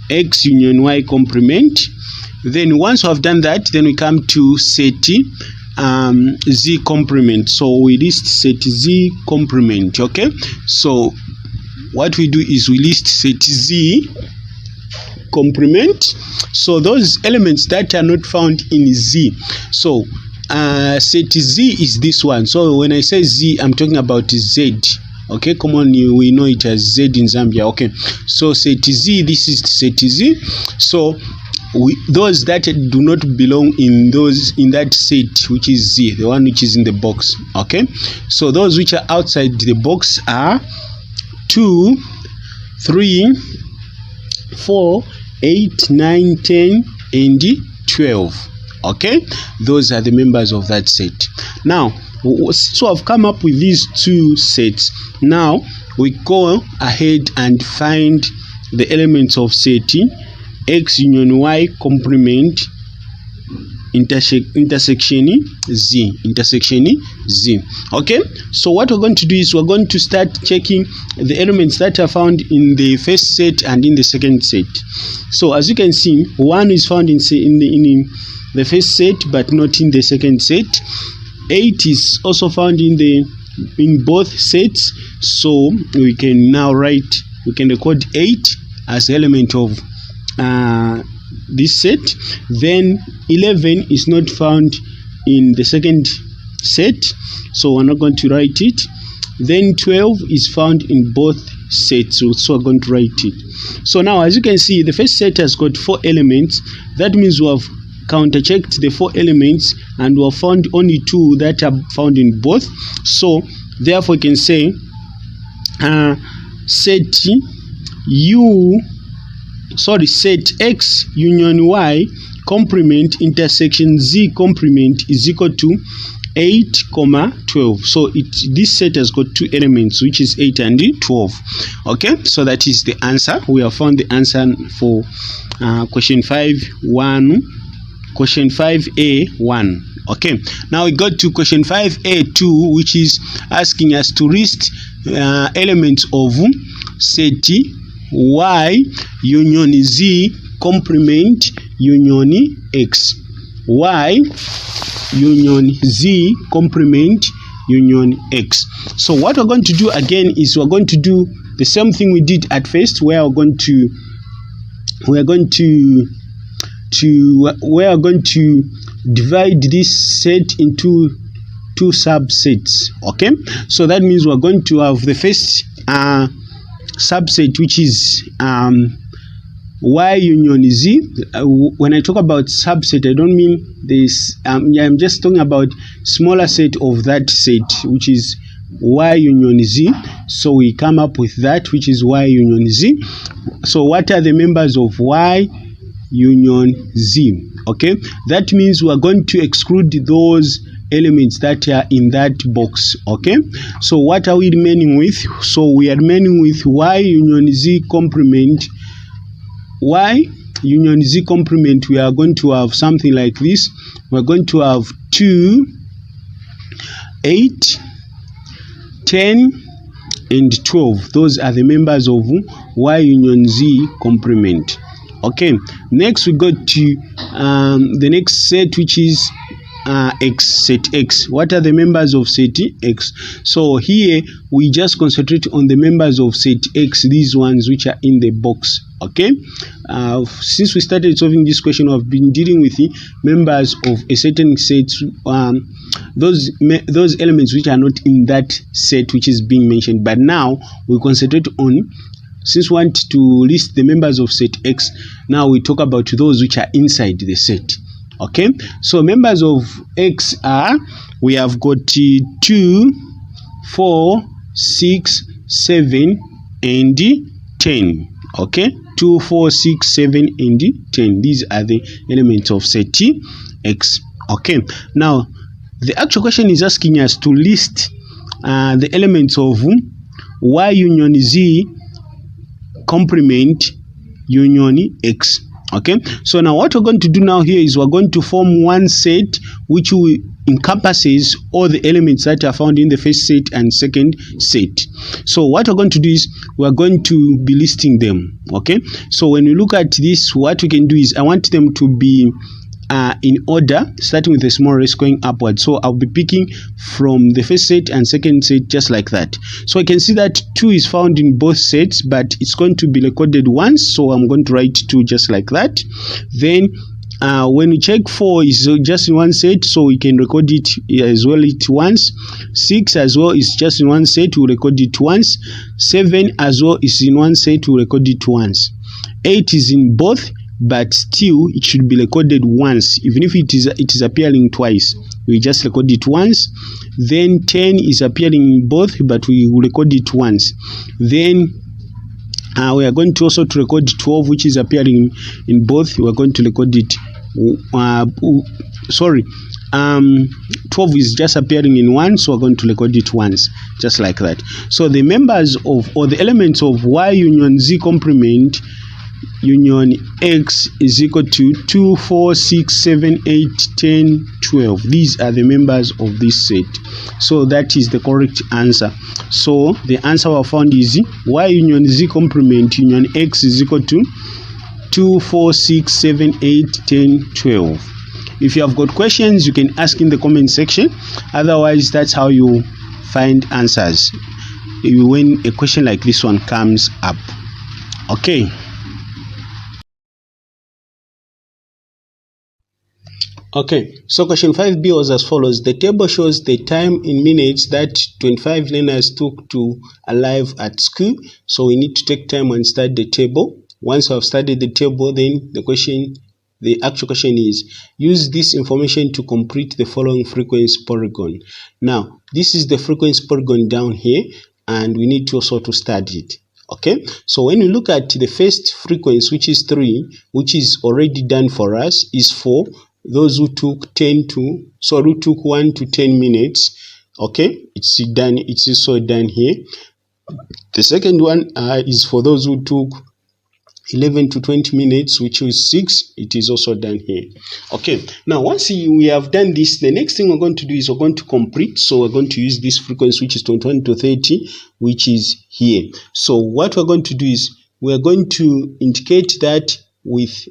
X union Y complement. Then once we have done that, then we come to set Z complement. So we list set Z complement. Okay, so what we do is we list set Z complement. So those elements that are not found in Z, so set Z is this one. So when I say Z, I'm talking about Z. Okay, commonly we know it as Z in Zambia. Okay, so set Z, this is set Z. So those that do not belong in that set, which is Z, the one which is in the box. Okay, so those which are outside the box are 2, 3, 4, 8, 9, 10, and 12. Okay, those are the members of that set. Now, so I've come up with these two sets. Now we go ahead and find the elements of set X union Y complement intersection Z. Okay, so what we're going to do is we're going to start checking the elements that are found in the first set and in the second set. So as you can see, 1 is found in the first set but not in the second set. 8 is also found in both sets, so we can now record 8 as the element of this set. Then 11 is not found in the second set, so we're not going to write it. Then 12 is found in both sets, so we're going to write it. So now, as you can see, the first set has got 4 elements. That means we have counter-checked the 4 elements and we have found only 2 that are found in both. So therefore, we can say set X union Y complement intersection Z complement is equal to 8, 12. So this set has got 2 elements, which is 8 and 12. Okay, so that is the answer. We have found the answer for question 5A1. Okay, now we got to question 5A2, which is asking us to list elements of set Y union Z complement union X. Y union Z complement union X. So what we're going to do again is we're going to do the same thing we did at first, where we're going to divide this set into 2 subsets. Okay, so that means we're going to have the first subset, which is Y union Z. When I talk about subset, I don't mean this. I'm just talking about smaller set of that set, which is Y union Z. So we come up with that, which is Y union Z. So what are the members of Y union Z? Okay, that means we are going to exclude those elements that are in that box. Okay, so what are we remaining with? So we are remaining with Y union Z complement. Y union Z complement, we are going to have something like this. We're going to have 2, 8, 10, and 12. Those are the members of Y union Z complement. Okay, next we go to the next set, which is X, set X. What are the members of set X? So here we just concentrate on the members of set X, these ones which are in the box. Okay, since we started solving this question, I've been dealing with the members of a certain set, those elements which are not in that set which is being mentioned. But now we concentrate on, since we want to list the members of set X, now we talk about those which are inside the set. Okay, so members of X are, we have got 2, 4, 6, 7, and 10. Okay, 2, 4, 6, 7, and 10. These are the elements of set X. Okay, now the actual question is asking us to list the elements of Y union Z complement union X. Okay, so now what we're going to do now here is we're going to form one set which encompasses all the elements that are found in the first set and second set. So what we're going to do is we're going to be listing them. Okay, so when you look at this, what we can do is I want them to be in order, starting with the smallest going upward. So I'll be picking from the first set and second set, just like that. So I can see that 2 is found in both sets, but it's going to be recorded once, so I'm going to write 2 just like that. Then when we check 4 is just in one set, so we can record it as well once. 6 as well is just in one set, we'll record it once. 7 as well is in one set, we'll record it once. 8 is in both, but still it should be recorded once, even if it is appearing twice. We just record it once. Then 10 is appearing in both, but we will record it once. Then we are going to also record 12, which is appearing in both. We are going to record it 12 is just appearing in one, so we're going to record it once, just like that. So the members of, or the elements of Y union Z complement union X is equal to 2, 4, 6, 7, 8, 10, 12. These are the members of this set. So that is the correct answer. So the answer we found is Y union Z complement union X is equal to 2, 4, 6, 7, 8, 10, 12. If you have got questions, you can ask in the comment section. Otherwise, that's how you find answers when a question like this one comes up. Okay. Okay, so question 5b was as follows. The table shows the time in minutes that 25 learners took to arrive at school. So we need to take time and start the table. Once we have started the table, then the actual question is, use this information to complete the following frequency polygon. Now, this is the frequency polygon down here, and we need to also to study it. Okay, so when we look at the first frequency, which is 3, which is already done for us, is for those who took 1 to 10 minutes. Okay, it's done. It's also done here. The second one is for those who took 11 to 20 minutes, which is 6. It is also done here. Okay, now once we have done this, the next thing we're going to do is we're going to complete. So we're going to use this frequency, which is 21 to 30, which is here. So what we're going to do is we're going to indicate that with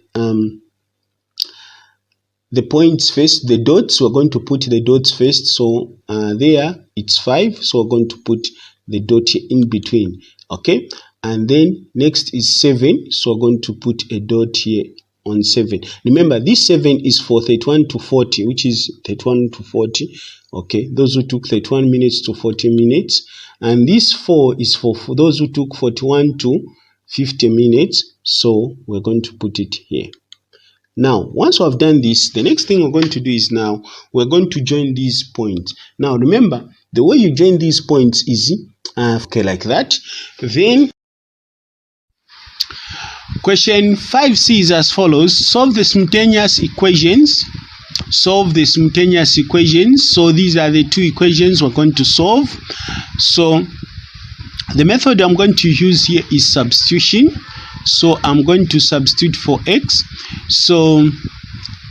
the points first, the dots. We're going to put the dots first. So there it's 5, so we're going to put the dot in between. Okay, and then next is 7, so we're going to put a dot here on 7. Remember, this 7 is for 31 to 40, which is 31 to 40. Okay, those who took 31 minutes to 40 minutes. And this 4 is for those who took 41 to 50 minutes. So we're going to put it here. Now, once we have done this, the next thing we're going to do is now we're going to join these points. Now, remember, the way you join these points is okay, like that. Then, question 5c is as follows. Solve the simultaneous equations. Solve the simultaneous equations. So these are the two equations we're going to solve. So the method I'm going to use here is substitution. So I'm going to substitute for x. So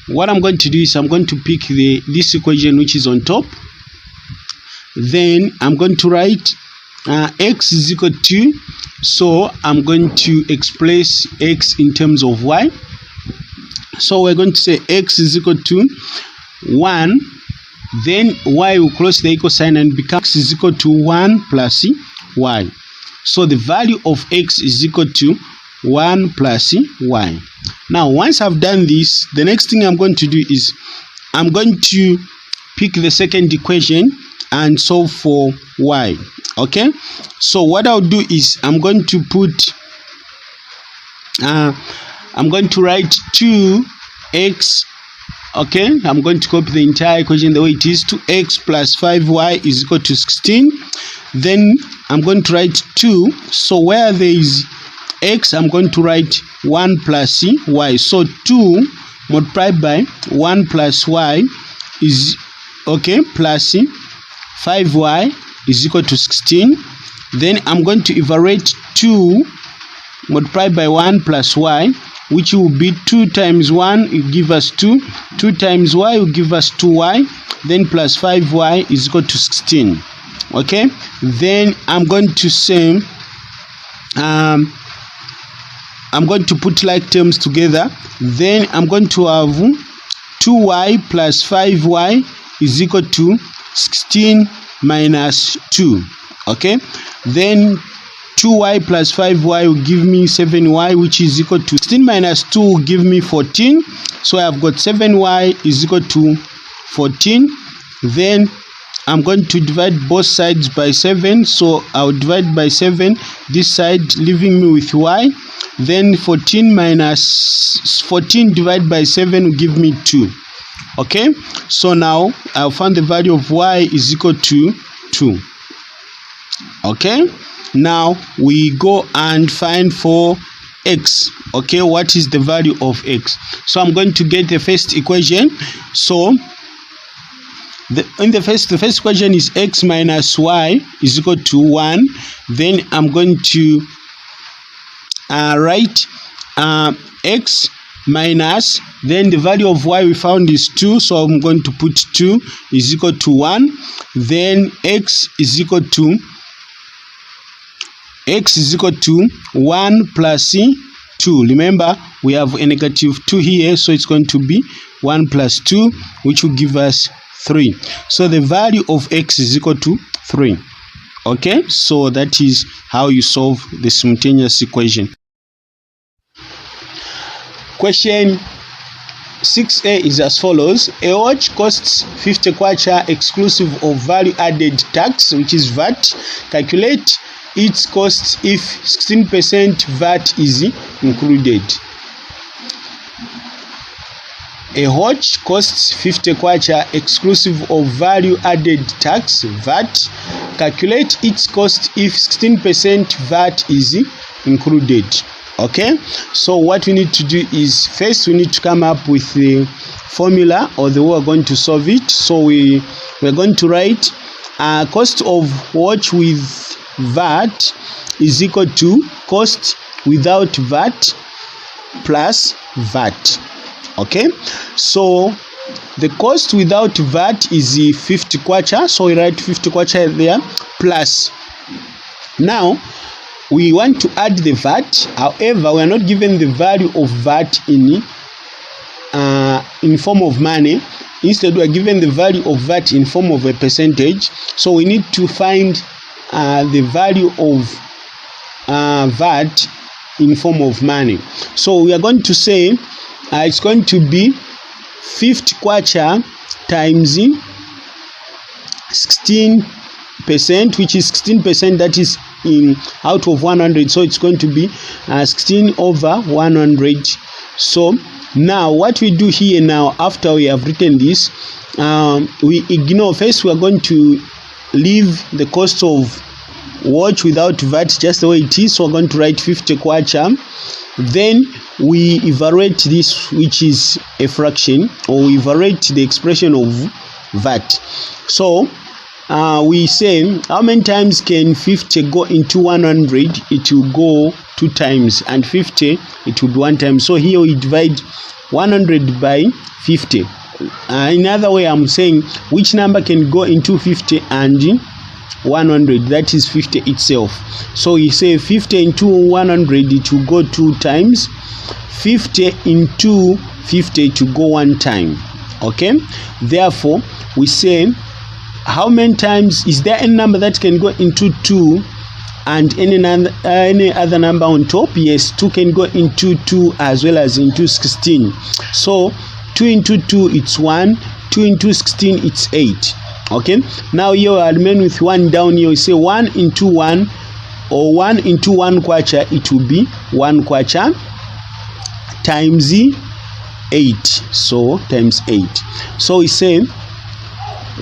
what I'm going to do is I'm going to pick this equation which is on top. Then I'm going to write x is equal to, so I'm going to express x in terms of y. So we're going to say x is equal to 1, then y will cross the equal sign and become x is equal to 1 plus y. So the value of x is equal to 1 plus y. Now, once I've done this, the next thing I'm going to do is I'm going to pick the second equation and solve for y. Okay, so what I'll do is I'm going to put I'm going to write 2x. Okay, I'm going to copy the entire equation the way it is. 2x plus 5y is equal to 16. Then I'm going to write 2. So where there is x, I'm going to write 1 plus y. So 2 multiplied by 1 plus y is, okay, plus 5y is equal to 16. Then I'm going to evaluate 2 multiplied by 1 plus y, which will be 2 times 1 will give us 2. 2 times y will give us 2y. Then plus 5y is equal to 16. Okay, then I'm going to say I'm going to put like terms together. Then I'm going to have 2y plus 5y is equal to 16 minus 2. Okay, then 2y plus 5y will give me 7y, which is equal to 16 minus 2 will give me 14. So I've got 7y is equal to 14. Then I'm going to divide both sides by 7. So I'll divide by 7 this side, leaving me with y. Then 14 minus 14 divided by 7 will give me 2. Okay, so now I'll find the value of y is equal to 2. Okay, now we go and find for x. Okay, what is the value of x? So I'm going to get the first equation. So the first equation is x minus y is equal to 1. Then I'm going to write x minus, then the value of y we found is 2, so I'm going to put 2 is equal to 1. Then x is equal to 1 plus 2. Remember, we have a negative 2 here, so it's going to be 1 plus 2, which will give us 3. So the value of x is equal to 3. Okay, so that is how you solve the simultaneous equation. Question 6a is as follows. A watch costs 50 kwacha exclusive of value added tax, which is VAT. Calculate its cost if 16% VAT is included. A watch costs 50 kwacha exclusive of value added tax, VAT. Calculate its cost if 16% VAT is included. Okay, so what we need to do is first we need to come up with the formula or the way we're going to solve it. So we're going to write cost of watch with VAT is equal to cost without VAT plus VAT. Okay, so the cost without VAT is 50 kwacha, so we write 50 kwacha there plus. Now we want to add the VAT. However, we are not given the value of VAT in form of money. Instead, we are given the value of VAT in form of a percentage. So we need to find the value of VAT in form of money. So we are going to say it's going to be 50 kwacha times 16%, which is 16%, that is in out of 100, so it's going to be 16 over 100. So now what we do here now, after we have written this, we ignore. First we are going to leave the cost of watch without VAT just the way it is, so we're going to write 50 kwacha. Then we evaluate this, which is a fraction, or we evaluate the expression of VAT. So we say how many times can 50 go into 100? It will go 2 times, and 50 it will be 1 time. So here we divide 100 by 50. In other way, I'm saying which number can go into 50 and 100, that is 50 itself. So you say 50 into 100, it will go 2 times. 50 into 50, it will go 1 time. Okay, therefore we say how many times, is there any number that can go into 2 and any other number on top? Yes, 2 can go into 2 as well as into 16. So 2 into 2 it's 1, 2 into 16 it's 8. Okay, now here I remain with 1 down here. We say 1 into 1, or 1 into 1 kwacha, it will be 1 kwacha times 8. So times 8. So we say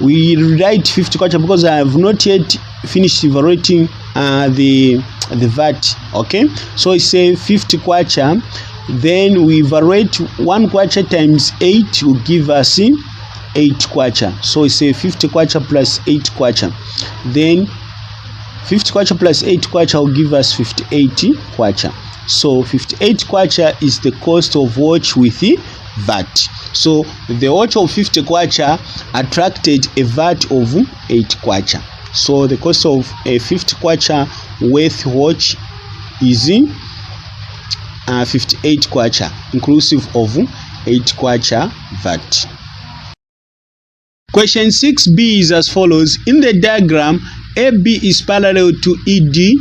we write 50 kwacha because I have not yet finished evaluating the VAT. Okay, so we say 50 kwacha, then we evaluate 1 kwacha times 8 will give us 8 kwacha. So we say 50 kwacha plus 8 kwacha, then 50 kwacha plus 8 kwacha will give us 58 kwacha. So 58 kwacha is the cost of watch with VAT. So the watch of 50 kwacha attracted a VAT of 8 kwacha. So the cost of a 50 kwacha worth watch is 58 kwacha, inclusive of 8 kwacha VAT. Question 6b is as follows. In the diagram, AB is parallel to ED,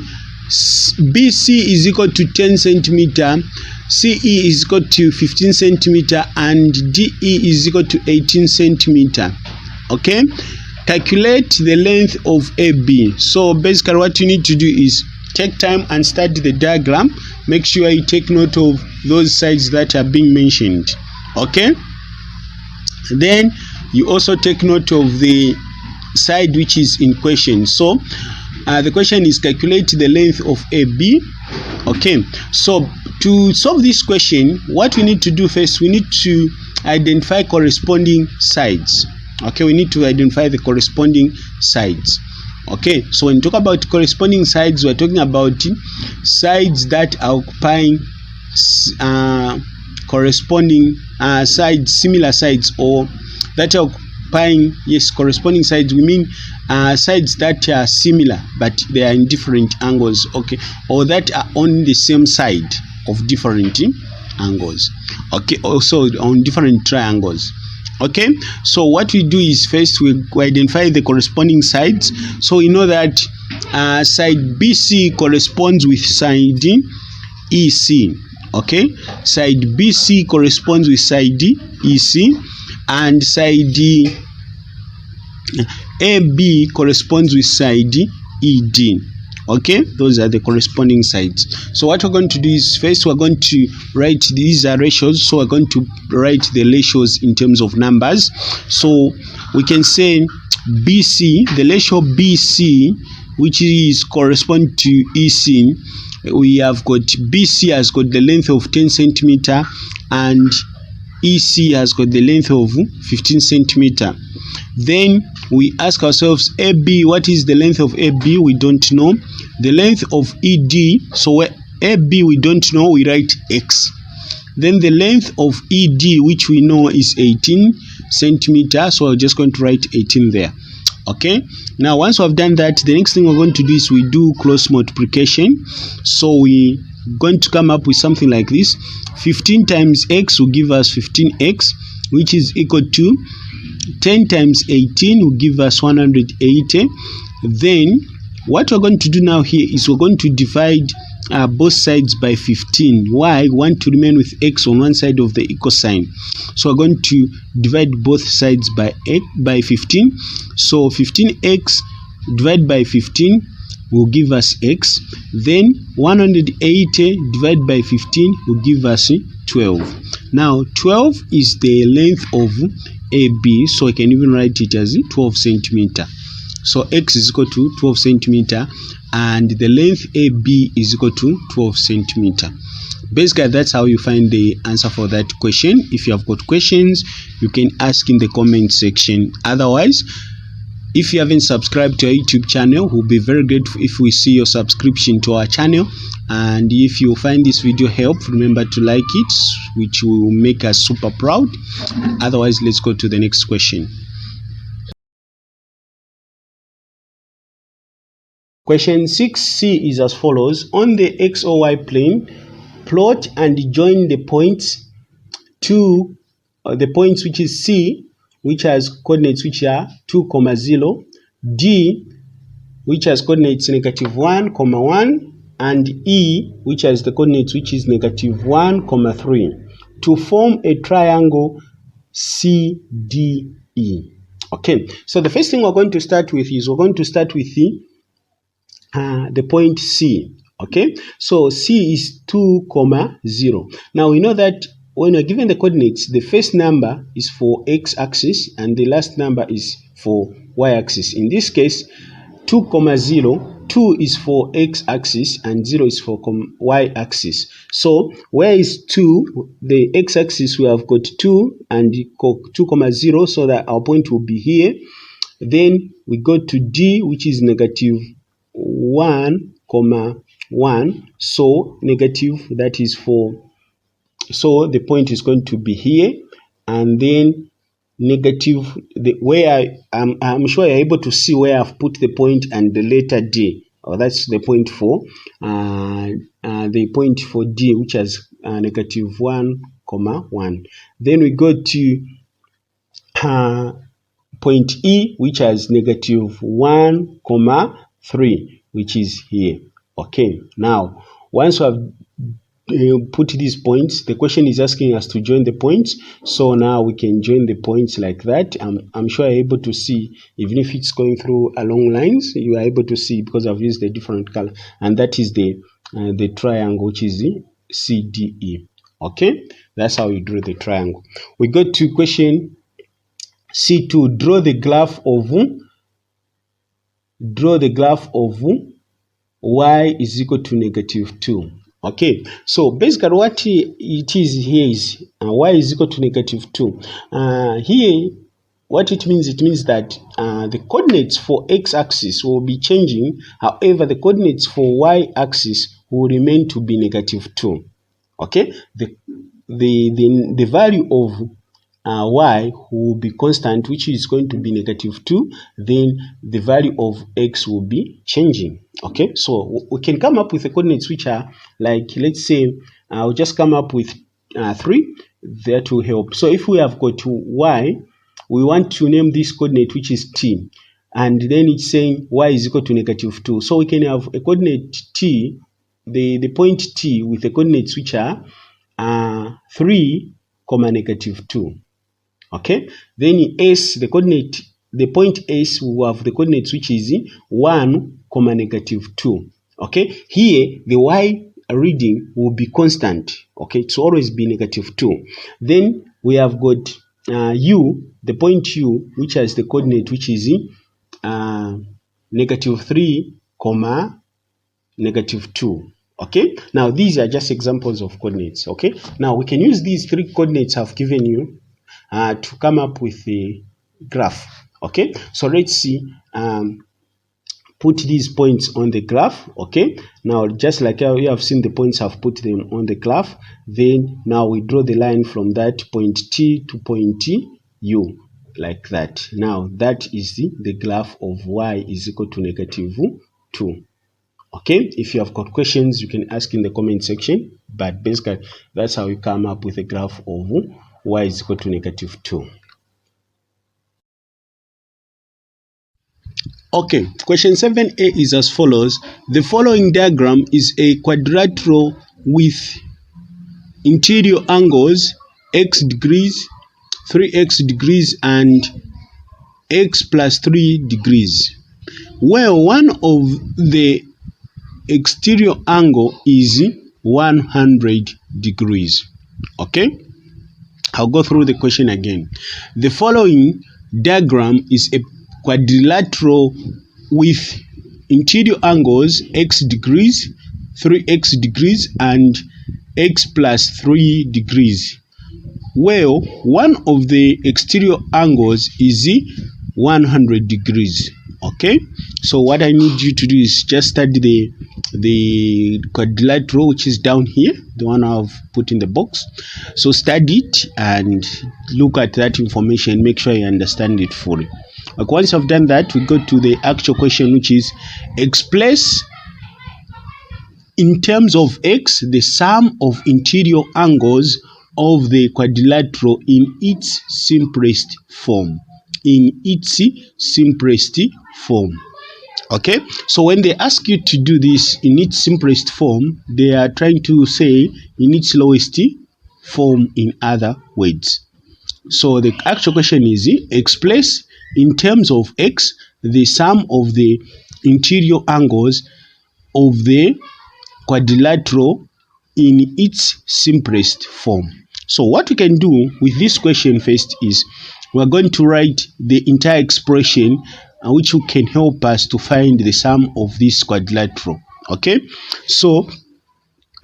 BC is equal to 10 cm, CE is equal to 15 cm, and DE is equal to 18 cm. Okay, calculate the length of AB. So basically what you need to do is take time and study the diagram. Make sure you take note of those sides that are being mentioned. Okay, then you also take note of the side which is in question. So the question is calculate the length of AB. Okay, so to solve this question, what we need to do first, we need to identify corresponding sides. Okay, we need to identify the corresponding sides. Okay, so when you talk about corresponding sides, we're talking about sides that are occupying corresponding sides, similar sides, or that are occupying, yes, corresponding sides. We mean sides that are similar but they are in different angles. Okay, or that are on the same side of different angles. Okay, also on different triangles. Okay, so what we do is first we identify the corresponding sides. So we know that side BC corresponds with side EC. Okay, side BC corresponds with side EC, and side AB corresponds with side ED. Okay, those are the corresponding sides. So what we're going to do is, first we're going to write, these are ratios, so we're going to write the ratios in terms of numbers. So we can say BC, the ratio BC, which is correspond to EC, we have got BC has got the length of 10 centimeter and EC has got the length of 15 centimeter. Then we ask ourselves, AB, what is the length of AB? We don't know. The length of ED, so where AB we don't know, we write X. Then the length of ED, which we know is 18 centimeter, so we're just going to write 18 there. Okay, now once we've done that, the next thing we're going to do is we do cross multiplication. So we're going to come up with something like this. 15 times X will give us 15X, which is equal to 10 times 18 will give us 180. Then what we're going to do now here is we're going to divide both sides by 15. Why? We want to remain with X on one side of the equal sign. So we're going to divide both sides by 15. So 15X divided by 15 will give us X. Then 180 divided by 15 will give us 12. Now 12 is the length of AB, so I can even write it as 12 centimeter. So X is equal to 12 centimeter and the length AB is equal to 12 centimeter. Basically, that's how you find the answer for that question. If you have got questions, you can ask in the comment section. Otherwise, if you haven't subscribed to our YouTube channel, we'll be very grateful if we see your subscription to our channel. And if you find this video helpful, remember to like it, which will make us super proud. Otherwise, let's go to the next question. Question 6C is as follows. On the X or Y plane, plot and join the points to the points which is C, which has coordinates which are 2, 0, D, which has coordinates -1, 1, and E, which has the coordinates which is -1, 3, to form a triangle CDE. Okay, so the first thing we're going to start with is we're going to start with the point C. Okay, so C is 2, 0. Now we know that when you're given the coordinates, the first number is for x-axis and the last number is for y-axis. In this case, 2, 0, 2 is for x-axis and 0 is for y-axis. So where is 2? The x-axis, we have got 2 and 2, 0, so that our point will be here. Then we go to D, which is -1, 1. So negative, that is for, so the point is going to be here, and then negative, where I'm sure you're able to see where I've put the point and the letter D. That's the point for the point for D, which has -1, 1. Then we go to point E, which has -1, 3, which is here. Okay, now once we have put these points, the question is asking us to join the points. So now we can join the points like that. I'm sure you're able to see, even if it's going through along lines, you are able to see because I've used a different color, and that is the triangle, which is the CDE. Okay, that's how you draw the triangle. We go to question C2. Draw the graph of y is equal to -2. Okay, so basically what it is here is y is equal to -2. Here, what it means that the coordinates for x-axis will be changing. However, the coordinates for y-axis will remain to be -2. Okay, the value of y will be constant, which is going to be -2. Then the value of x will be changing. Okay, so we can come up with the coordinates which are like, let's say, I'll just come up with 3. That will help. So if we have got y, we want to name this coordinate which is t, and then it's saying y is equal to -2. So we can have a coordinate t the point T with the coordinates which are 3, negative 2. Okay, then in S, the point S will have the coordinates which is 1, negative 2. Okay, here the Y reading will be constant. Okay, it's always be negative 2. Then we have got U, the point U, which has the coordinate which is negative 3, negative 2. Okay, now these are just examples of coordinates. Okay, now we can use these 3 coordinates I've given you to come up with a graph. Okay, so let's see. Put these points on the graph. Okay, now just like how you have seen the points, I've put them on the graph. Then now we draw the line from that point T to point U, like that. Now that is the graph of Y is equal to negative 2. Okay, if you have got questions, you can ask in the comment section, but basically that's how you come up with a graph of Y is equal to negative 2. Okay, question 7a is as follows. The following diagram is a quadrilateral with interior angles x degrees, 3x degrees, and x plus 3 degrees, where one of the exterior angle is 100 degrees. Okay, I'll go through the question again. The following diagram is a quadrilateral with interior angles x degrees, 3x degrees, and x plus 3 degrees, where one of the exterior angles is 100 degrees. Okay, so what I need you to do is just study the quadrilateral, which is down here, the one I've put in the box. So study it and look at that information, make sure you understand it fully. Like once I've done that, we go to the actual question, which is express in terms of x the sum of interior angles of the quadrilateral in its simplest form. Okay, so when they ask you to do this in its simplest form, they are trying to say in its lowest form, in other words. So the actual question is express in terms of x the sum of the interior angles of the quadrilateral in its simplest form. So what we can do with this question first is we are going to write the entire expression which can help us to find the sum of this quadrilateral. Okay, so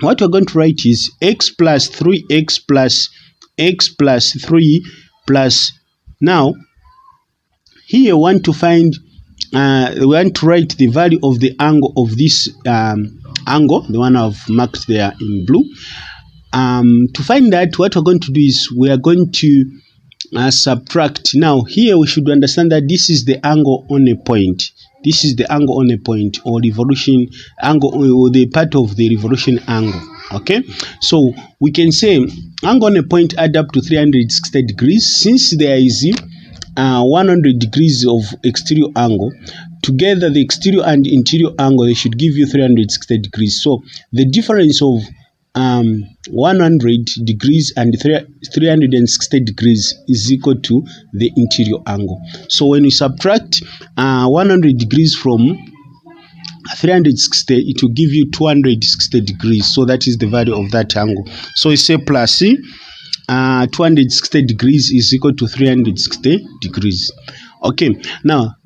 what we're going to write is x plus 3x plus x plus 3 plus, now here we want to find we want to write the value of the angle of this angle, the one I've marked there in blue. To find that, what we're going to do is we are going to subtract. Now here we should understand that this is the angle on a point. This is the angle on a point, or revolution angle, or the part of the revolution angle. Okay, so we can say angle on a point add up to 360 degrees. Since there is 100 degrees of exterior angle, together the exterior and interior angle, they should give you 360 degrees. So the difference of 100 degrees and 360 degrees is equal to the interior angle. So when you subtract 100 degrees from 360, it will give you 260 degrees. So that is the value of that angle. So we say plus 260 degrees is equal to 360 degrees. Okay, now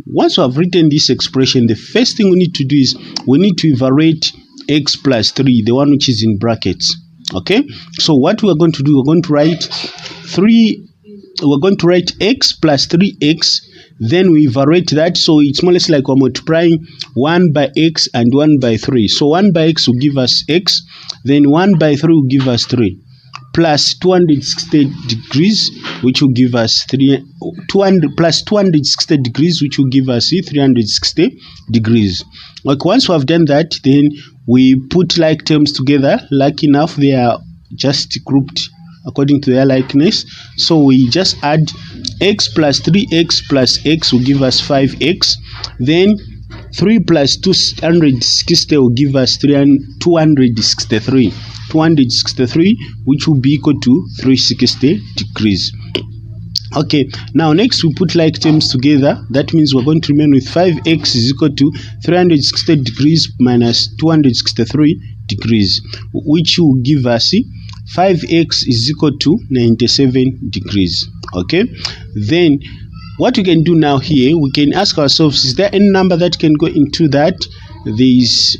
once we have written this expression, the first thing we need to do is we need to evaluate x plus 3, the one which is in brackets. Okay, so what we are going to do, we're going to write x plus 3x, then we evaluate that. So it's more or less like we're multiplying 1 by x and 1 by 3. So 1 by x will give us x, then 1 by 3 will give us 3, plus 260 degrees, which will give us 200 plus 260 degrees, which will give us 360 degrees. Like once we have done that, then we put like terms together. Like enough, they are just grouped according to their likeness. So we just add x plus 3x plus x will give us 5x. Then 3 plus 260 will give us 263. 263, which will be equal to 360 degrees. Okay, now next we put like terms together. That means we're going to remain with 5x is equal to 360 degrees minus 263 degrees, which will give us 5x is equal to 97 degrees. Okay, then what we can do now here, we can ask ourselves, is there any number that can go into that? There is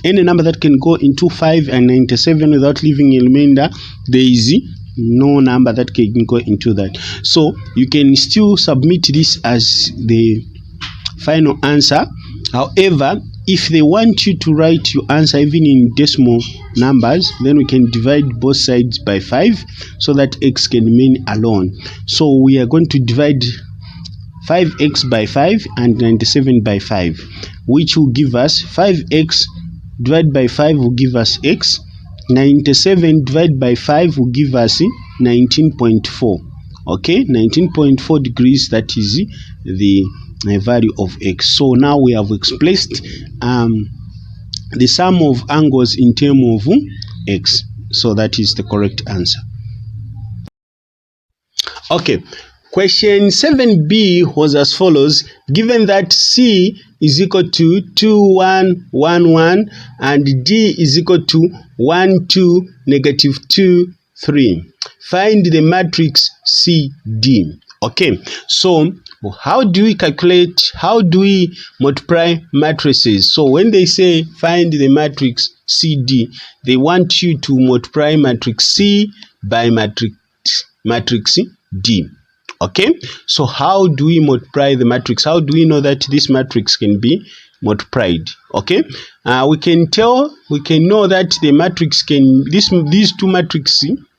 any number that can go into 5 and 97 without leaving a remainder. There is no number that can go into that. So you can still submit this as the final answer. However, if they want you to write your answer even in decimal numbers, then we can divide both sides by 5 so that x can remain alone. So we are going to divide 5x by 5 and 97 by 5, which will give us 5x divided by 5 will give us x. 97 divided by 5 will give us 19.4. Okay, 19.4 degrees, that is the value of x. So now we have expressed the sum of angles in terms of x. So that is the correct answer. Okay, question 7b was as follows. Given that C is equal to 2, 1, 1, 1 and D is equal to 1, 2, negative 2, 3. Find the matrix CD. Okay, so how do we calculate, how do we multiply matrices? So when they say find the matrix CD, they want you to multiply matrix C by matrix D. Okay, so how do we multiply the matrix? How do we know that this matrix can be multiplied? Okay, we can know that the matrix can, these two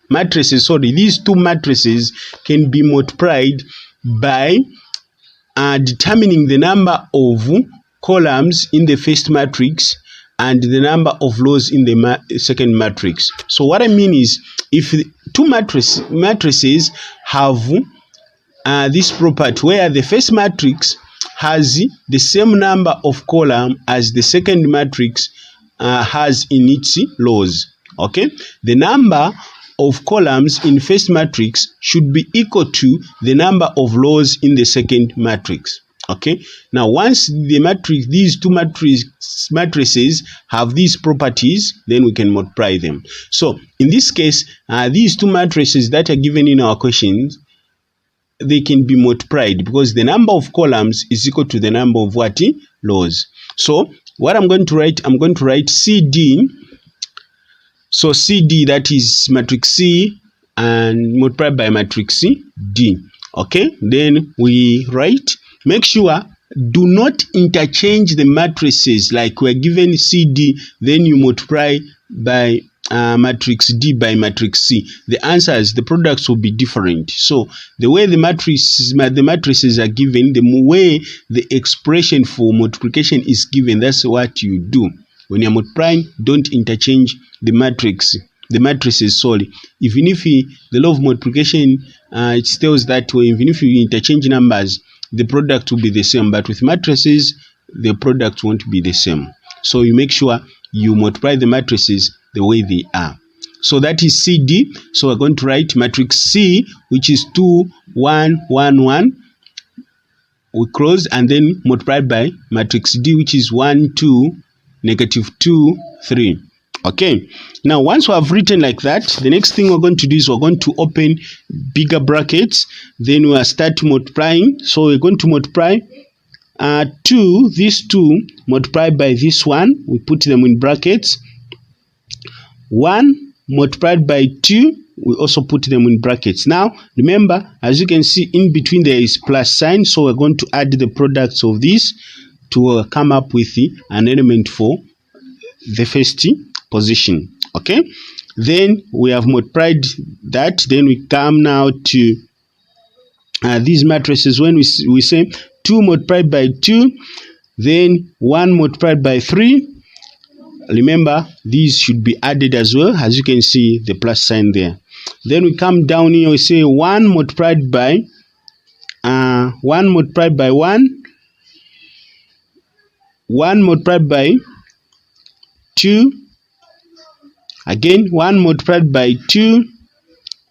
matrices can be multiplied by determining the number of columns in the first matrix and the number of rows in the second matrix. So what I mean is, if two matrices have this property where the first matrix has the same number of columns as the second matrix has in its rows, okay, the number of columns in first matrix should be equal to the number of rows in the second matrix. Okay, now once these two matrices have these properties, then we can multiply them. So in this case, these two matrices that are given in our questions, they can be multiplied because the number of columns is equal to the number of what? Rows. So what I'm going to write CD. So CD, that is matrix C and multiplied by matrix D. Okay, then we write, make sure do not interchange the matrices, like we're given CD, then you multiply by matrix D by matrix C. The answers, the products will be different. So the way the matrices are given, the way the expression for multiplication is given, that's what you do. When you're multiplying, don't interchange the matrices solely. Even if the law of multiplication it tells that way, even if you interchange numbers, the product will be the same, but with matrices the product won't be the same. So you make sure you multiply the matrices the way they are. So that is CD. So we're going to write matrix C, which is 2, 1, 1, 1. We close and then multiplied by matrix D, which is 1, 2, negative 2, 3. Okay, now once we have written like that, the next thing we're going to do is we're going to open bigger brackets, then we'll start multiplying. So we're going to multiply these two multiplied by this one, we put them in brackets. 1 multiplied by 2, we also put them in brackets. Now remember, as you can see, in between there is plus sign, so we're going to add the products of this to come up with an element for the first position. Okay, then we have multiplied that. Then we come now to these matrices. When we say 2 multiplied by 2, then 1 multiplied by 3, remember these should be added as well, as you can see the plus sign there. Then we come down here, we say 1 multiplied by 1, 1 multiplied by 2, again 1 multiplied by 2,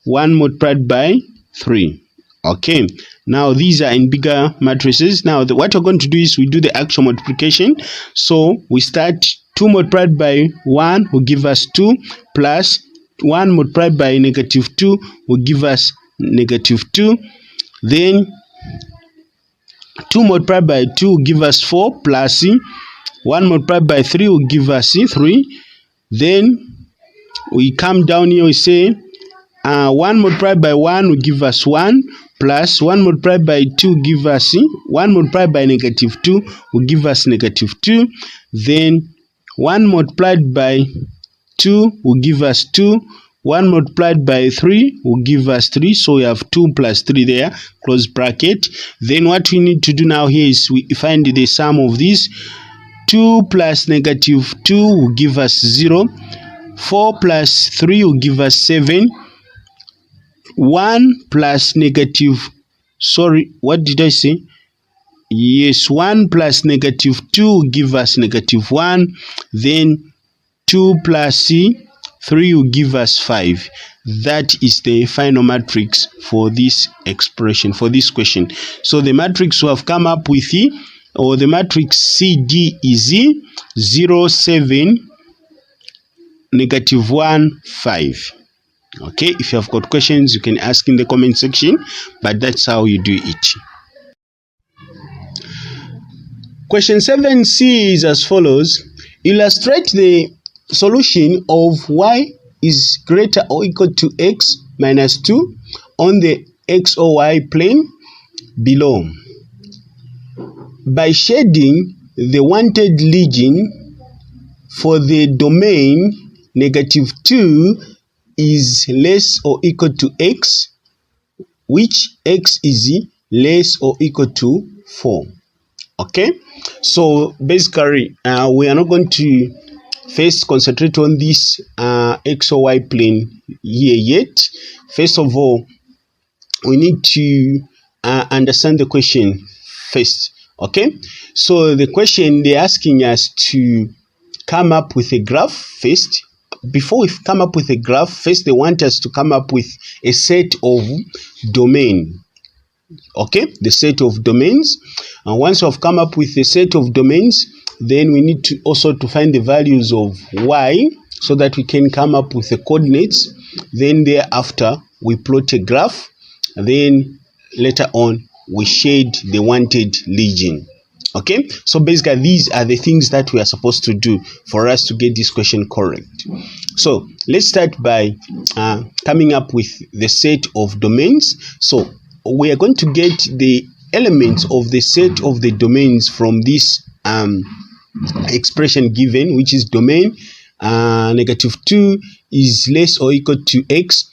1 multiplied by 3. Okay, now these are in bigger matrices. Now what we're going to do is we do the actual multiplication. So we start 2 multiplied by 1 will give us 2, plus 1 multiplied by negative 2 will give us negative 2. Then 2 multiplied by 2 will give us 4, plus 1 multiplied by 3 will give us 3. Then we come down here, we say 1 multiplied by 1 will give us 1, plus 1 multiplied by 2 give us 1 multiplied by negative 2 will give us negative 2. Then 1 multiplied by 2 will give us 2. 1 multiplied by 3 will give us 3. So we have 2 plus 3 there, close bracket. Then what we need to do now here is we find the sum of these. 2 plus negative 2 will give us 0. 4 plus 3 will give us 7. 1 plus negative, sorry, what did I say? Yes, 1 plus negative 2 will give us negative 1. Then 2 plus 3 will give us 5. That is the final matrix for this expression, for this question. So the matrix we have come up with, or the matrix CD is 0, 7, negative 1, 5. Okay, if you have got questions, you can ask in the comment section, but that's how you do it. Question 7C is as follows. Illustrate the solution of y is greater or equal to x minus 2 on the x or y plane below by shading the wanted region for the domain negative 2 is less or equal to x, which x is less or equal to 4. Okay, so basically we are not going to first concentrate on this x or y plane here yet. First of all, we need to understand the question first. Okay, so the question, they're asking us to come up with a graph first. Before we come up with a graph, first they want us to come up with a set of domain. Okay, the set of domains. And once we've come up with a set of domains, then we need to also to find the values of y so that we can come up with the coordinates. Then thereafter we plot a graph. Then later on we shade the wanted region. Okay, so basically these are the things that we are supposed to do for us to get this question correct. So let's start by coming up with the set of domains. So we are going to get the elements of the set of the domains from this expression given, which is domain negative 2 is less or equal to x,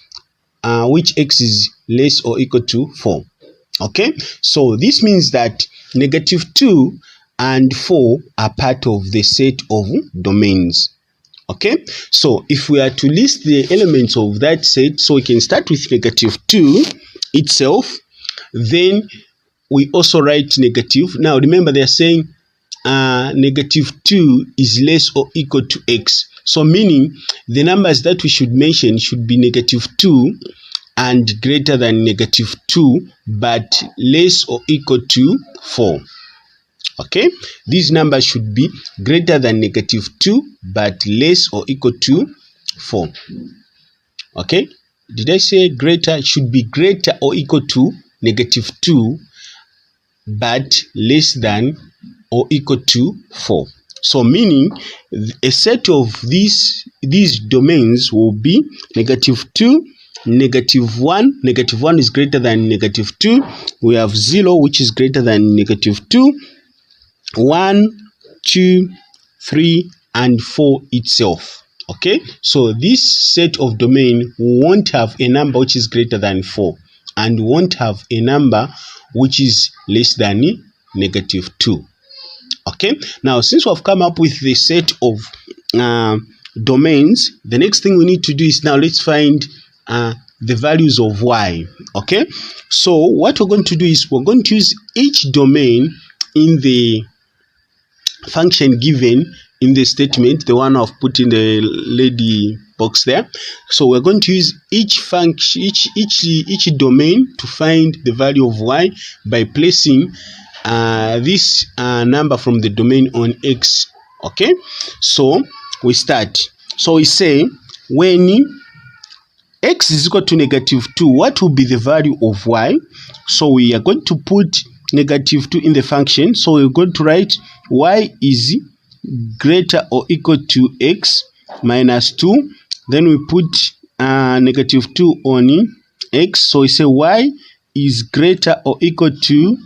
which x is less or equal to 4. Okay, so this means that negative 2 and 4 are part of the set of domains. Okay, so if we are to list the elements of that set, so we can start with negative 2 itself, then we also write negative. Now remember, they are saying negative 2 is less or equal to x. So meaning the numbers that we should mention should be negative 2 and greater than negative 2, but less or equal to 4. Okay, these numbers should be greater than negative 2, but less or equal to 4. Okay, did I say greater? It should be greater or equal to negative 2, but less than or equal to 4. So meaning a set of these domains will be negative 2, negative 1. Negative 1 is greater than negative 2. We have 0, which is greater than negative 2. 1, 2, 3, and 4 itself. Okay, so this set of domain won't have a number which is greater than 4, and won't have a number which is less than negative 2. Okay, now since we've come up with the set of domains, the next thing we need to do is now let's find the values of y. Okay, so what we're going to do is we're going to use each domain in the function given in the statement, the one I've put in the lady box there. So we're going to use each function, each domain to find the value of y by placing this number from the domain on x. Okay, so we start. So we say when x is equal to -2, what will be the value of y? So we are going to put -2 in the function. So we're going to write y is greater or equal to x minus 2. Then we put -2 on x. So we say y is greater or equal to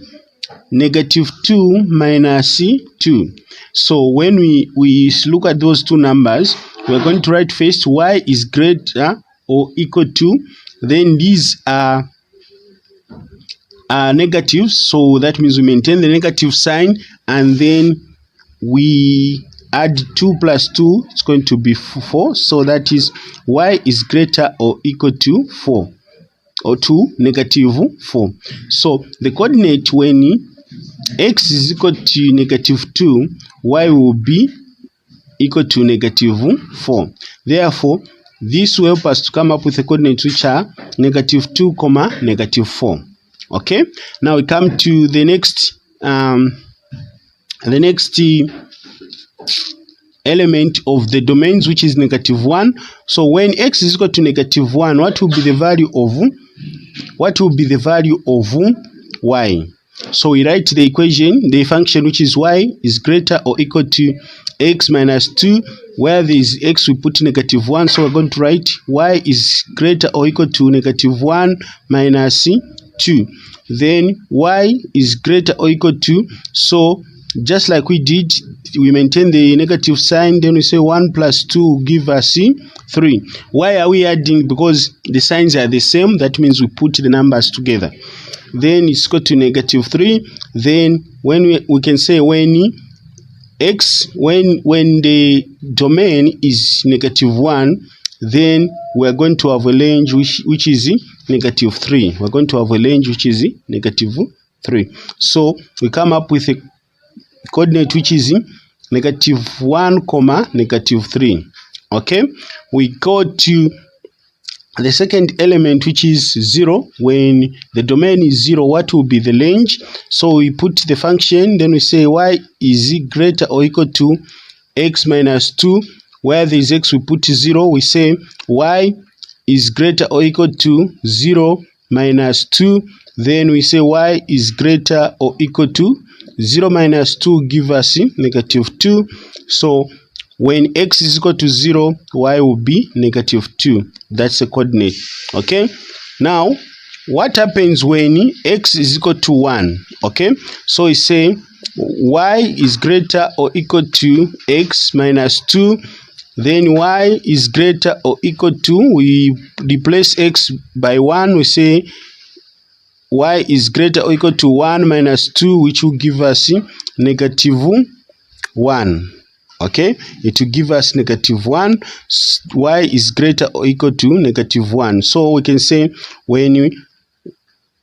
-2 minus 2. So when we look at those two numbers, we're going to write first y is greater or equal to, then these are negatives, so that means we maintain the negative sign, and then we add 2 plus 2, it's going to be 4. So that is y is greater or equal to 4, or to -4. So the coordinate when x is equal to -2, y will be equal to -4. Therefore, this will help us to come up with the coordinates which are -2, -4. Okay, now we come to the next element of the domains, which is -1. So when x is equal to -1, what will be the value of y? So we write the equation, the function which is y is greater or equal to x minus 2. Where there is x, we put -1. So we're going to write y is greater or equal to -1 minus 2. Then y is greater or equal to, so just like we did, we maintain the negative sign, then we say 1 plus 2 will give us 3. Why are we adding? Because the signs are the same. That means we put the numbers together. Then it's equal to -3. Then when we can say when x, when the domain is -1, then we are going to have a range which is -3. We're going to have a range which is -3. So we come up with a coordinate which is -1, -3. Okay, we go to the second element, which is 0. When the domain is 0, what will be the range? So we put the function, then we say y is greater or equal to x minus 2. Where there is x, we put 0. We say y is greater or equal to 0 minus 2. Then we say y is greater or equal to 0 minus 2 give us -2. So when x is equal to 0, y will be -2. That's the coordinate. Okay, now what happens when x is equal to 1? Okay, so we say y is greater or equal to x minus 2. Then y is greater or equal to, we replace x by 1. We say y is greater or equal to 1 minus 2, which will give us -1. Okay, it will give us -1. Y is greater or equal to -1. So we can say when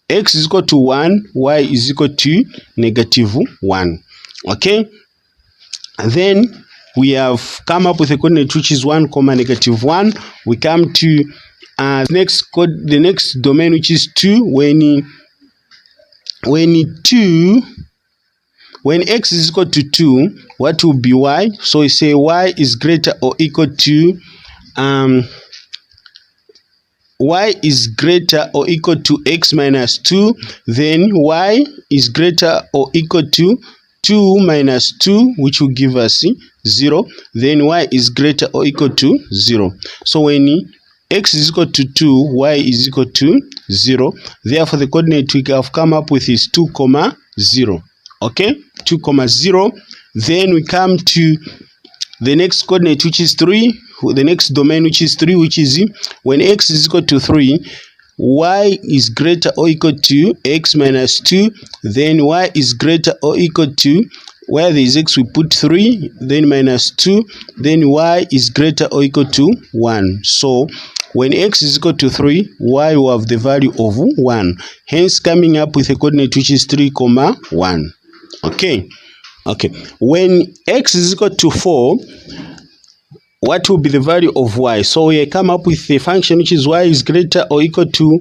x is equal to 1, y is equal to -1. Okay, and then we have come up with a coordinate which is 1, -1. We come to the next domain, which is 2. When x is equal to 2, what will be y? So we say y is greater or equal to x minus 2. Then y is greater or equal to 2 minus 2, which will give us 0. Then y is greater or equal to 0. So when x is equal to 2, y is equal to 0. Therefore, the coordinate we have come up with is 2, 0. Okay, 2, 0. Then we come to the next coordinate, which is 3. The next domain, which is 3, which is when x is equal to 3, y is greater or equal to x minus 2. Then y is greater or equal to, where there is x, we put 3, then minus 2. Then y is greater or equal to 1. So when x is equal to 3, y will have the value of 1. Hence coming up with a coordinate which is 3, 1. Okay, Okay, when x is equal to 4, what will be the value of y? So we come up with a function which is y is greater or equal to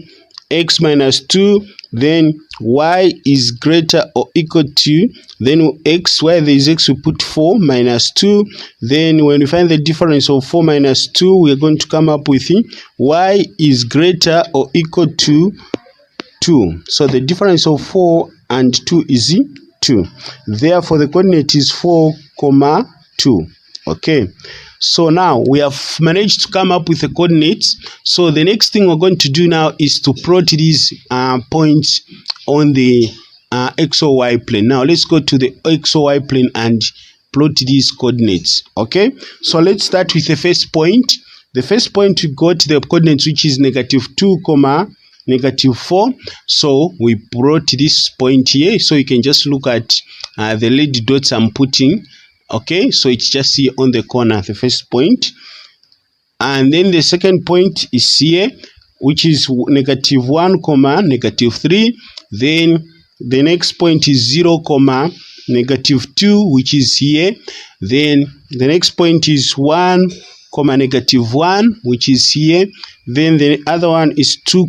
x minus 2, then y is greater or equal to, then x, where there is x, we put 4 minus 2. Then when we find the difference of 4 minus 2, we are going to come up with y is greater or equal to 2. So the difference of 4 and 2 is 2. Therefore, the coordinate is 4, 2. Okay. So now we have managed to come up with the coordinates. So the next thing we're going to do now is to plot these points on the x or y plane. Now let's go to the x or y plane and plot these coordinates. Okay. So let's start with the first point. The first point, we got the coordinates which is -2, -4. So we brought this point here. So you can just look at the red dots I'm putting. Okay, so it's just here on the corner, the first point. And then the second point is here, which is -1, -3. Then the next point is 0, -2, which is here. Then the next point is 1, -1, which is here. Then the other one is 2,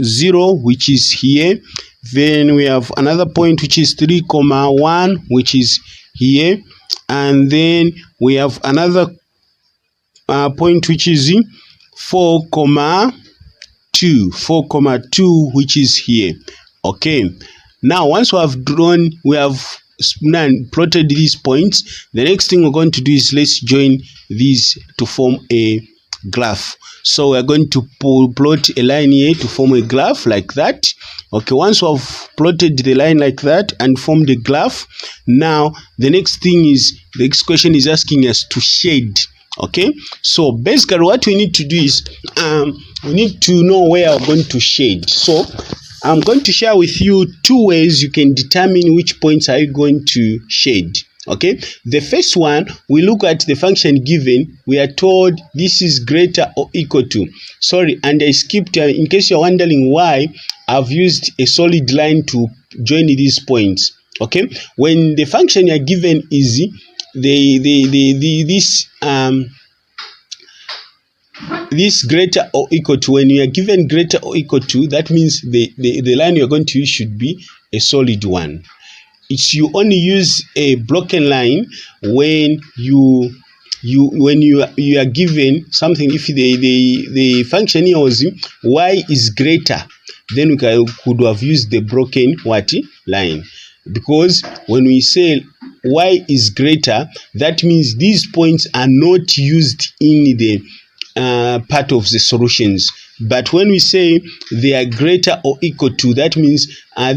0, which is here. Then we have another point which is 3, 1, which is here. And then we have another point which is 4, 2, which is here. Okay. Now once we have drawn, we have plotted these points, the next thing we're going to do is let's join these to form a graph. So we're going to plot a line here to form a graph like that. Okay, once we have plotted the line like that and formed the graph, now the next thing is, the next question is asking us to shade. Okay, so basically what we need to do is we need to know where we're going to shade. So I'm going to share with you 2 ways you can determine which points are you going to shade. Okay, the first one, we look at the function given. We are told this is greater or equal to. Sorry, and I skipped, in case you're wondering why I've used a solid line to join these points. Okay, when the function you are given is this greater or equal to, when you are given greater or equal to, that means the line you're going to use should be a solid one. It's you only use a broken line when you are given something. If the function here was y is greater, then we could have used the broken line, because when we say y is greater, that means these points are not used in the part of the solutions. But when we say they are greater or equal to, that means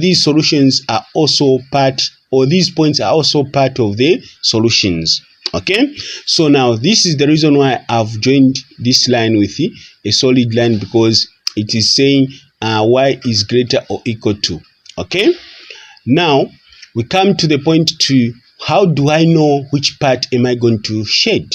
these solutions are also part, or these points are also part of the solutions. Okay, so now this is the reason why I've joined this line with a solid line, because it is saying y is greater or equal to. Okay, now we come to the point to how do I know which part am I going to shade?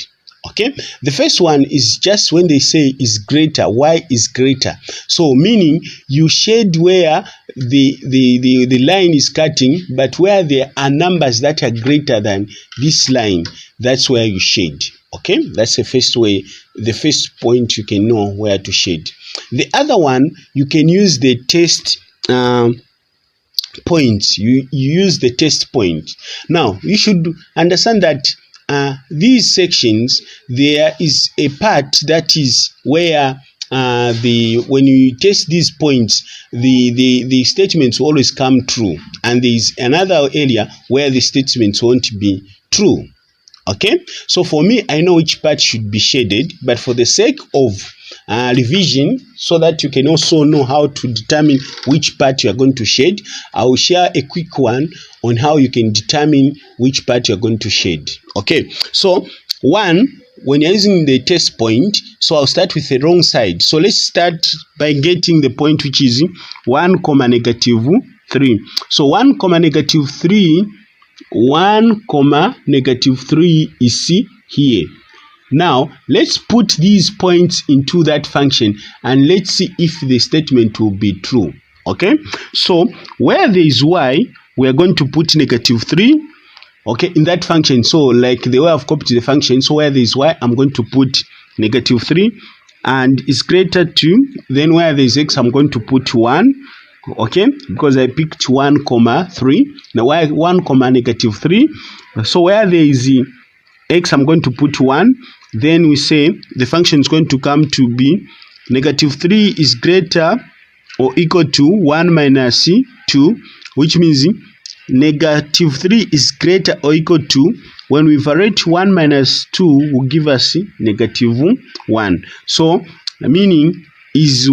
Okay, the first one is just when they say is greater, y is greater. So meaning you shade where the line is cutting, but where there are numbers that are greater than this line, that's where you shade. Okay, that's the first way, the first point you can know where to shade. The other one, you can use the test points. You use the test point. Now you should understand that these sections, there is a part that is where when you test these points, the statements will always come true, and there is another area where the statements won't be true. Okay, so for me, I know which part should be shaded, but for the sake of revision, so that you can also know how to determine which part you are going to shade, I will share a quick one on how you can determine which part you are going to shade. Okay, so one, when you're using the test point, so I'll start with the wrong side. So let's start by getting the point which is 1, -3. So 1, -3, 1, -3 is here. Now let's put these points into that function and let's see if the statement will be true. Okay, so where there is y, we are going to put -3. okay, in that function. So like the way I've copied the function, so where there is y, I'm going to put -3 and is greater to, then where there is x, I'm going to put 1, okay, because I picked 1 comma 3. Now why 1 comma -3, so where there is x, I'm going to put 1. Then we say the function is going to come to be -3 is greater or equal to 1 minus 2, which means -3 is greater or equal to, when we evaluate 1 minus 2 will give us -1. So meaning, is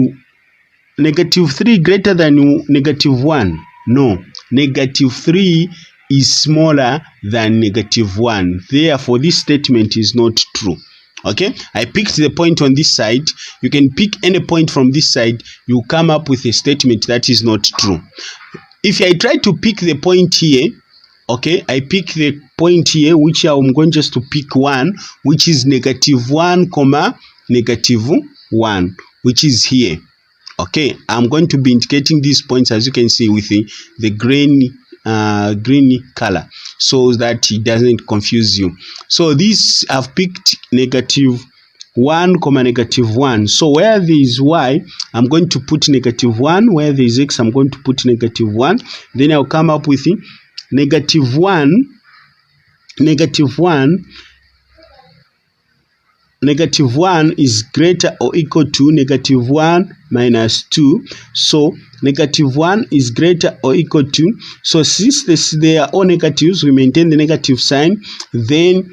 -3 greater than -1? No, -3 is smaller than -1. Therefore, this statement is not true. Okay, I picked the point on this side. You can pick any point from this side. You come up with a statement that is not true. If I try to pick the point here, okay, I pick the point here, which I'm going just to pick 1, which is -1 comma -1, which is here. Okay, I'm going to be indicating these points, as you can see, with the green color, so that it doesn't confuse you. So this, I've picked -1 comma -1. So where there is y, I'm going to put -1. Where there is x, I'm going to put -1. Then I'll come up with -1 is greater or equal to -1 minus 2. So -1 is greater or equal to, so since they are all negatives, we maintain the negative sign. Then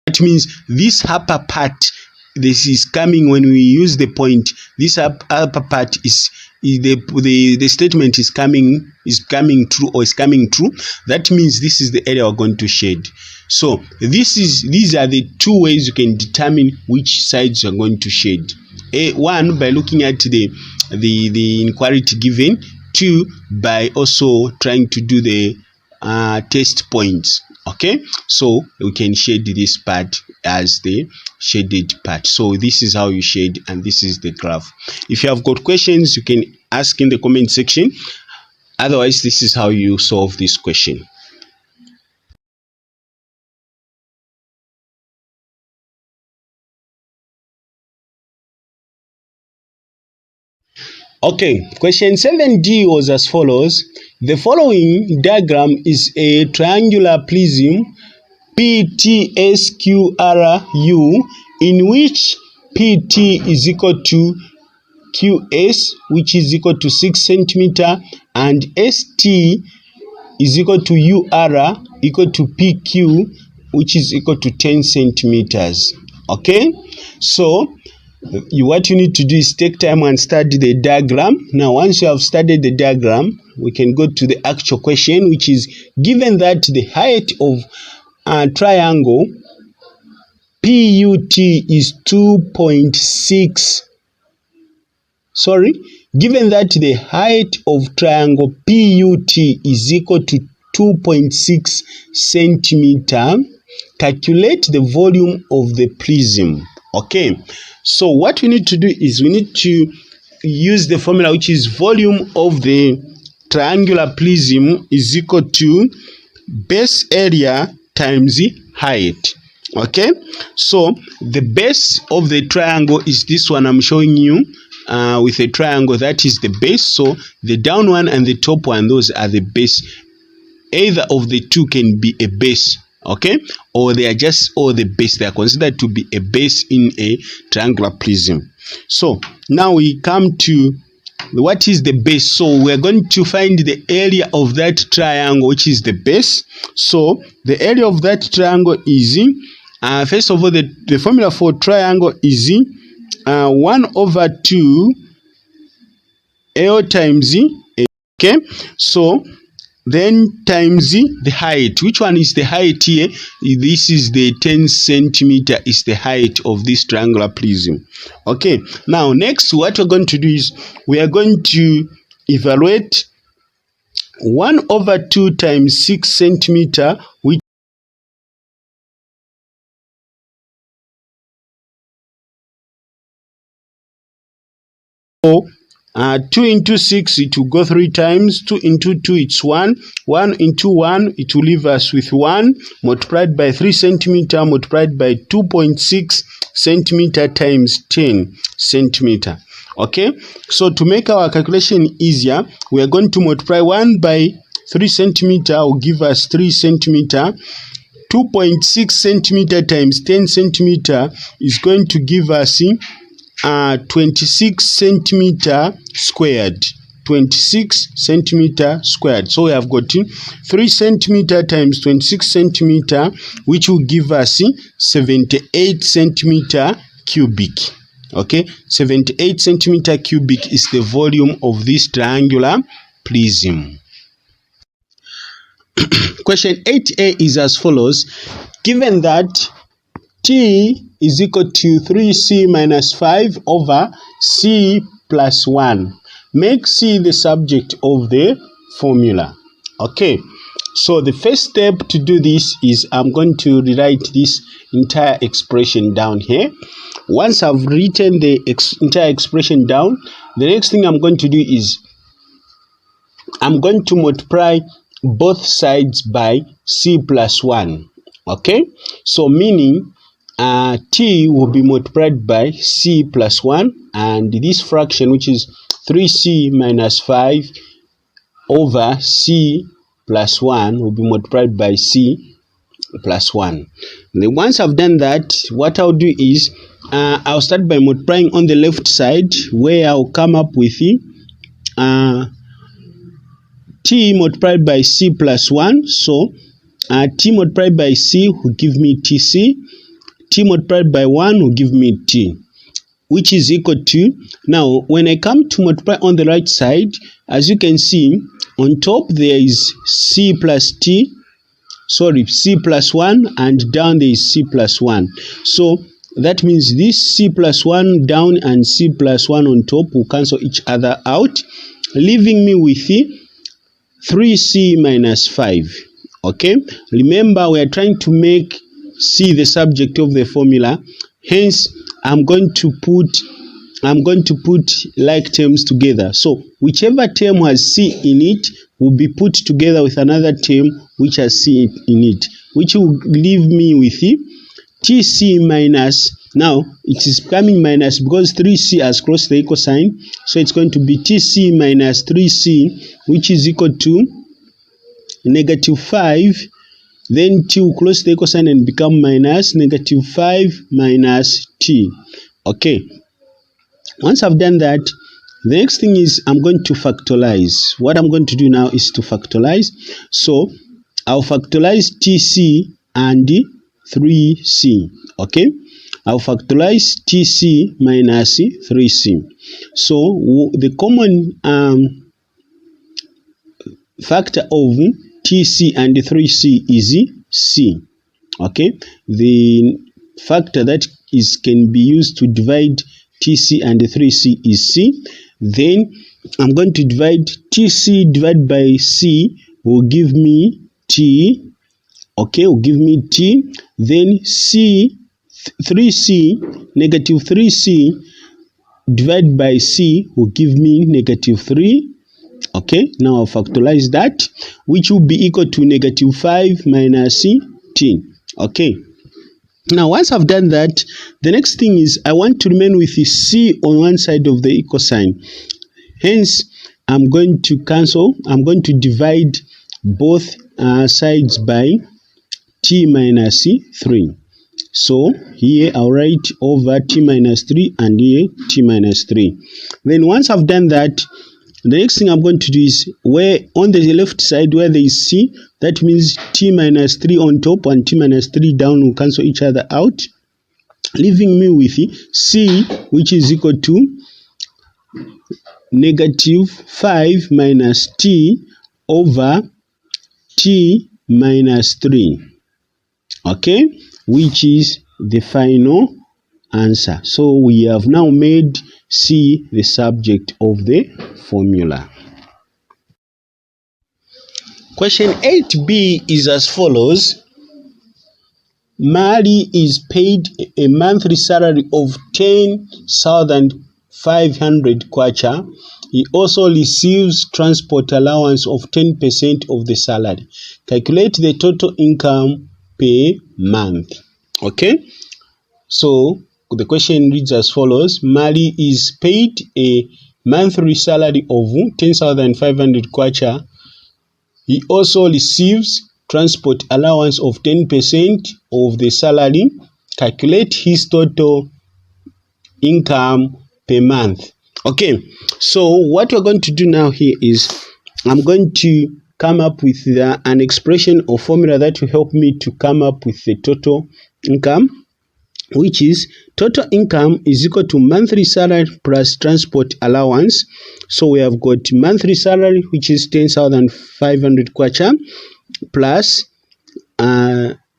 that means this upper part, this is coming when we use the point. This upper part is the statement is coming true, or is coming true. That means this is the area we're going to shade. So these are the two ways you can determine which sides you're going to shade. One, by looking at the inequality given. Two, by also trying to do the test points. Okay, so we can shade this part as the shaded part. So this is how you shade, and this is the graph. If you have got questions, you can ask in the comment section. Otherwise, this is how you solve this question. Okay, question 7D was as follows. The following diagram is a triangular prism PTSQRU, in which PT is equal to QS, which is equal to 6 centimeter, and ST is equal to UR equal to PQ, which is equal to 10 centimeters. Okay, so what you need to do is take time and study the diagram. Now, once you have studied the diagram, we can go to the actual question, which is given that the height of a triangle PUT is 2.6. Given that the height of triangle PUT is equal to 2.6 centimeter, calculate the volume of the prism. Okay, so what we need to do is we need to use the formula, which is volume of the triangular prism is equal to base area times height. Okay, so the base of the triangle is this one I'm showing you with a triangle. That is the base. So the down one and the top one, those are the base. Either of the two can be a base, okay, or they are just all the base. They are considered to be a base in a triangular prism. So now we come to what is the base. So we are going to find the area of that triangle, which is the base. So the area of that triangle is first of all, the formula for triangle is 1/2 L times A. Okay, so then times the height. Which one is the height here? This is the 10 centimeter is the height of this triangular prism. Okay, now next what we're going to do is we are going to evaluate 1/2 times 6 centimeter, which So 2 into 6, it will go 3 times. 2 into 2, it's 1. 1 into 1, it will leave us with 1, multiplied by 3 centimeter, multiplied by 2.6 centimeter times 10 centimeter. Okay, so to make our calculation easier, we are going to multiply 1 by 3 centimeter will give us 3 centimeter. 2.6 centimeter times 10 centimeter is going to give us 26 centimeter squared. 26 centimeter squared. So we have got 3 centimeter times 26 centimeter, which will give us 78 centimeter cubic. Okay, 78 centimeter cubic is the volume of this triangular prism. Question 8a is as follows. Given that T is equal to 3c minus 5 over c plus 1, make C the subject of the formula. Okay, so the first step to do this is I'm going to rewrite this entire expression down here. Once I've written the entire expression down, the next thing I'm going to do is I'm going to multiply both sides by c plus 1. Okay, so meaning t will be multiplied by c plus 1, and this fraction, which is 3c minus 5 over c plus 1, will be multiplied by c plus 1. And then once I've done that, what I'll do is I'll start by multiplying on the left side, where I'll come up with t multiplied by c plus 1. So t multiplied by c will give me tc. T multiplied by 1 will give me t, which is equal to, now when I come to multiply on the right side, as you can see, on top there is c plus 1, and down there is c plus 1. So that means this c plus 1 down and c plus 1 on top will cancel each other out, leaving me with 3c minus 5. Okay, remember we are trying to make C the subject of the formula, hence I'm going to put like terms together. So whichever term has c in it will be put together with another term which has c in it, which will leave me with tc minus, now it is becoming minus because 3c has crossed the equal sign, so it's going to be tc minus 3c, which is equal to negative 5. Then t will close the equal sign and become minus negative 5 minus t. Okay, once I've done that, the next thing is I'm going to factorize. What I'm going to do now is to factorize. So I'll factorize tc and 3c. Okay, I'll factorize tc minus 3c. So the common factor of tc and 3c is c. Okay, the factor that can be used to divide tc and 3c is c. Then I'm going to divide tc divided by c will give me t. Okay, will give me t. Then c 3c, negative 3c divided by c will give me negative 3. Okay, now I'll factorize that, which will be equal to negative 5 minus t. Okay, now once I've done that, the next thing is I want to remain with the c on one side of the equal sign. Hence, I'm going to divide both sides by t minus 3. So here I'll write over t minus 3 and here t minus 3. Then once I've done that, the next thing I'm going to do is, where on the left side where there is c, that means t minus 3 on top and t minus 3 down will cancel each other out, leaving me with c, which is equal to negative 5 minus t over t minus 3. Okay, which is the final answer. So we have now made C the subject of the formula. Question 8b is as follows. Mary is paid a monthly salary of 10,000 kwacha, he also receives transport allowance of 10% of the salary. Calculate the total income per month. Okay, so the question reads as follows. Mali is paid a monthly salary of 10,500 kwacha. He also receives transport allowance of 10% of the salary. Calculate his total income per month. Okay, so what we're going to do now here is I'm going to come up with an expression or formula that will help me to come up with the total income, which is total income is equal to monthly salary plus transport allowance. So we have got monthly salary, which is 10,500 kwacha, plus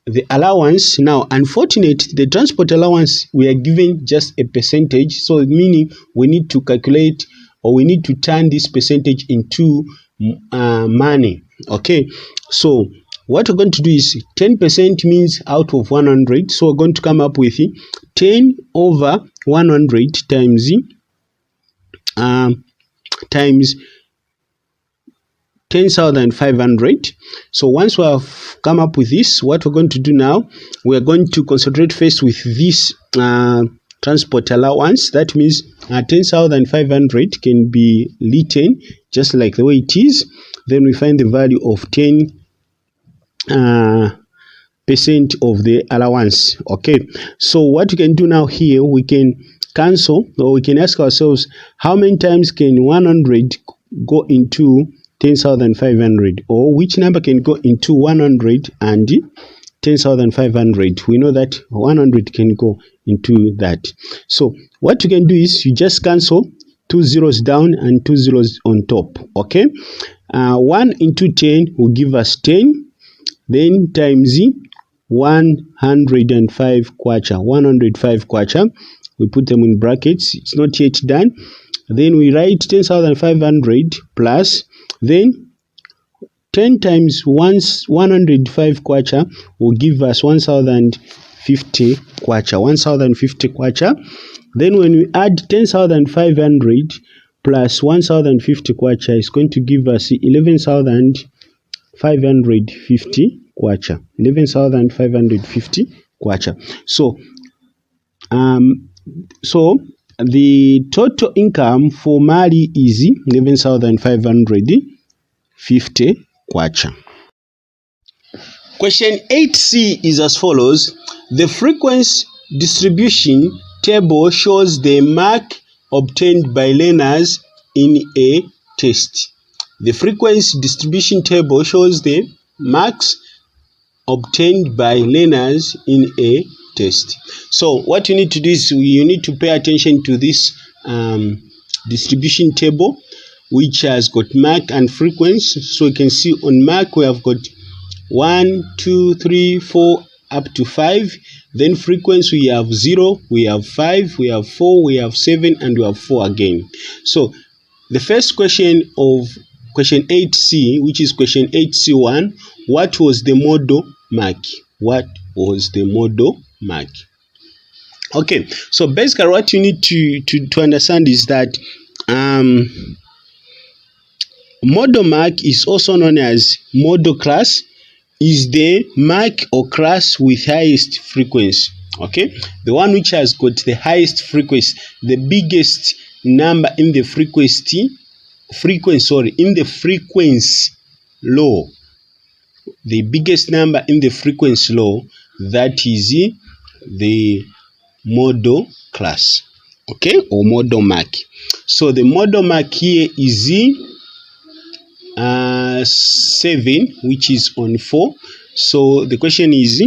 the allowance. Now, unfortunately, the transport allowance, we are given just a percentage, so meaning we need to calculate, or we need to turn this percentage into money. Okay, so what we're going to do is 10% means out of 100, so we're going to come up with 10 over 100 times times 10,500. So once we have come up with this, what we're going to do now, we are going to concentrate first with this transport allowance. That means 10,500 can be written just like the way it is. Then we find the value of 10% of the allowance. Okay, so what we can do now here, we can cancel, or we can ask ourselves, how many times can 100 go into 10,500, or which number can go into 100 and 10,500? We know that 100 can go into that. So what you can do is you just cancel 2 zeros down and 2 zeros on top. Okay, 1 into 10 will give us 10, then times 105 kwacha. 105 kwacha, we put them in brackets, it's not yet done. Then we write 10,500 plus, then 10 times 105 kwacha will give us 1,050 kwacha. 1,050 kwacha. Then when we add 10,500 plus 1,050 kwacha, is going to give us 11,550 kwacha. 11,550 kwacha. So the total income for Mali is 11,550 kwacha. Question 8C is as follows. The frequency distribution table shows the mark obtained by learners in a test. The frequency distribution table shows the marks obtained by learners in a test. So what you need to do is you need to pay attention to this distribution table, which has got mark and frequency. So you can see on mark we have got 1, 2, 3, 4 up to 5. Then frequency we have 0, we have 5, we have 4, we have 7, and we have 4 again. So the first question of question 8C, which is question 8C1, what was the model mark? What was the model mark? Okay, so basically what you need to understand is that model mark is also known as model class, is the mark or class with highest frequency. Okay, the one which has got the highest frequency, the biggest number in the frequency law, the biggest number in the frequency law, that is the model class, okay, or model mark. So the model mark here is 7, which is on 4. So the question is,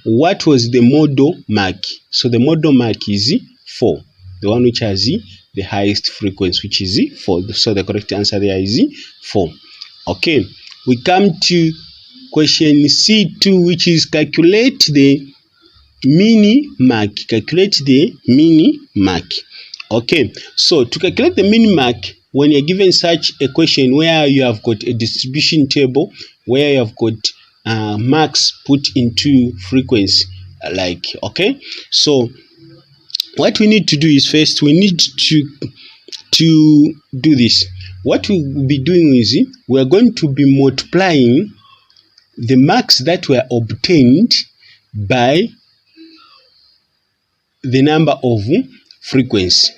what was the model mark? So the model mark is 4, the one which has the highest frequency, which is 4. So the correct answer there is 4. Okay, we come to question C2, which is calculate the mini mark. Calculate the mini mark. Okay, so to calculate the mini mark, when you're given such a question where you have got a distribution table, where you have got marks put into frequency, like, okay, so what we need to do is, first we need to do this. What we will be doing is we are going to be multiplying the marks that were obtained by the number of frequency.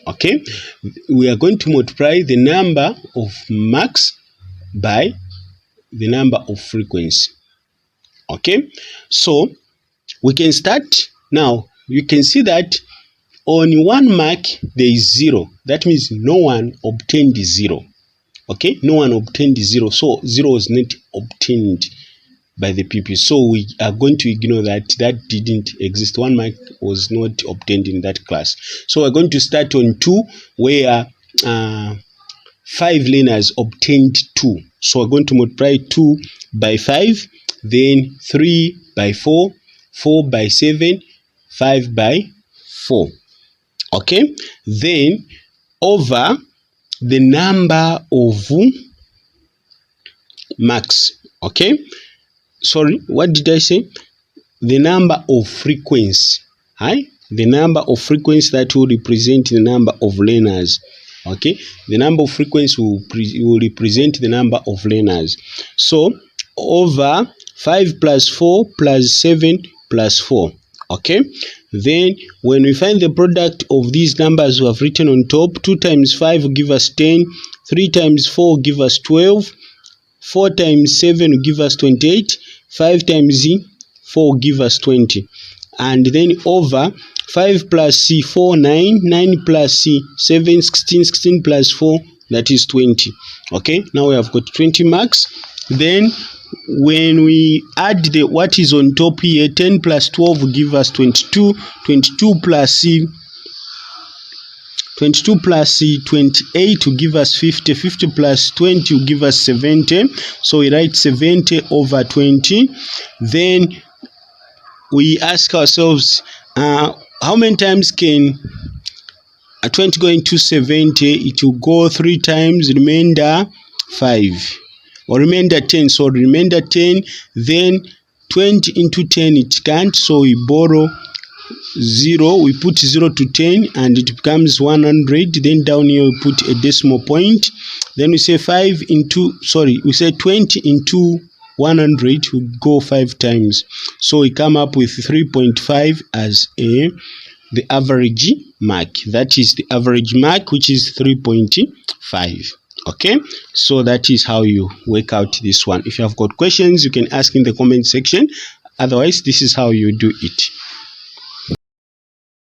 Okay, we are going to multiply the number of marks by the number of frequency. Okay, so we can start now. You can see that on 1 mark there is 0. That means no one obtained 0. Okay, no one obtained 0, so 0 was not obtained by the people. So we are going to ignore that. That didn't exist. 1 mark was not obtained in that class. So we're going to start on 2, where 5 learners obtained 2. So we're going to multiply 2 by 5, then 3 by 4, 4 by 7, 5 by 4. Okay, then over the number of marks. Okay, sorry, what did I say? The number of frequency. The number of frequency that will represent the number of learners. Okay, the number of frequency will represent the number of learners. So over 5 plus 4 plus 7 plus 4. Okay, then when we find the product of these numbers we have written on top, 2 times 5 will give us 10, 3 times 4 will give us 12, 4 times 7 will give us 28, 5 times 4 will give us 20. And then over 5 plus 4, 9, 9 plus 7, 16, 16 plus 4, that is 20. Okay, now we have got 20 marks. Then when we add the what is on top here, 10 plus 12 will give us 22, 22 plus 28 will give us 50, 50 plus 20 will give us 70. So we write 70 over 20. Then we ask ourselves, how many times can 20 go into 70? It will go 3 times, remainder 5. Or remainder 10, so remainder 10, then 20 into 10 it can't, so we borrow 0, we put 0 to 10 and it becomes 100. Then down here we put a decimal point. Then we say 20 into 100 will go 5 times, so we come up with 3.5 as the average mark. That is the average mark, which is 3.5. Okay, so that is how you work out this one. If you have got questions, you can ask in the comment section. Otherwise, this is how you do it.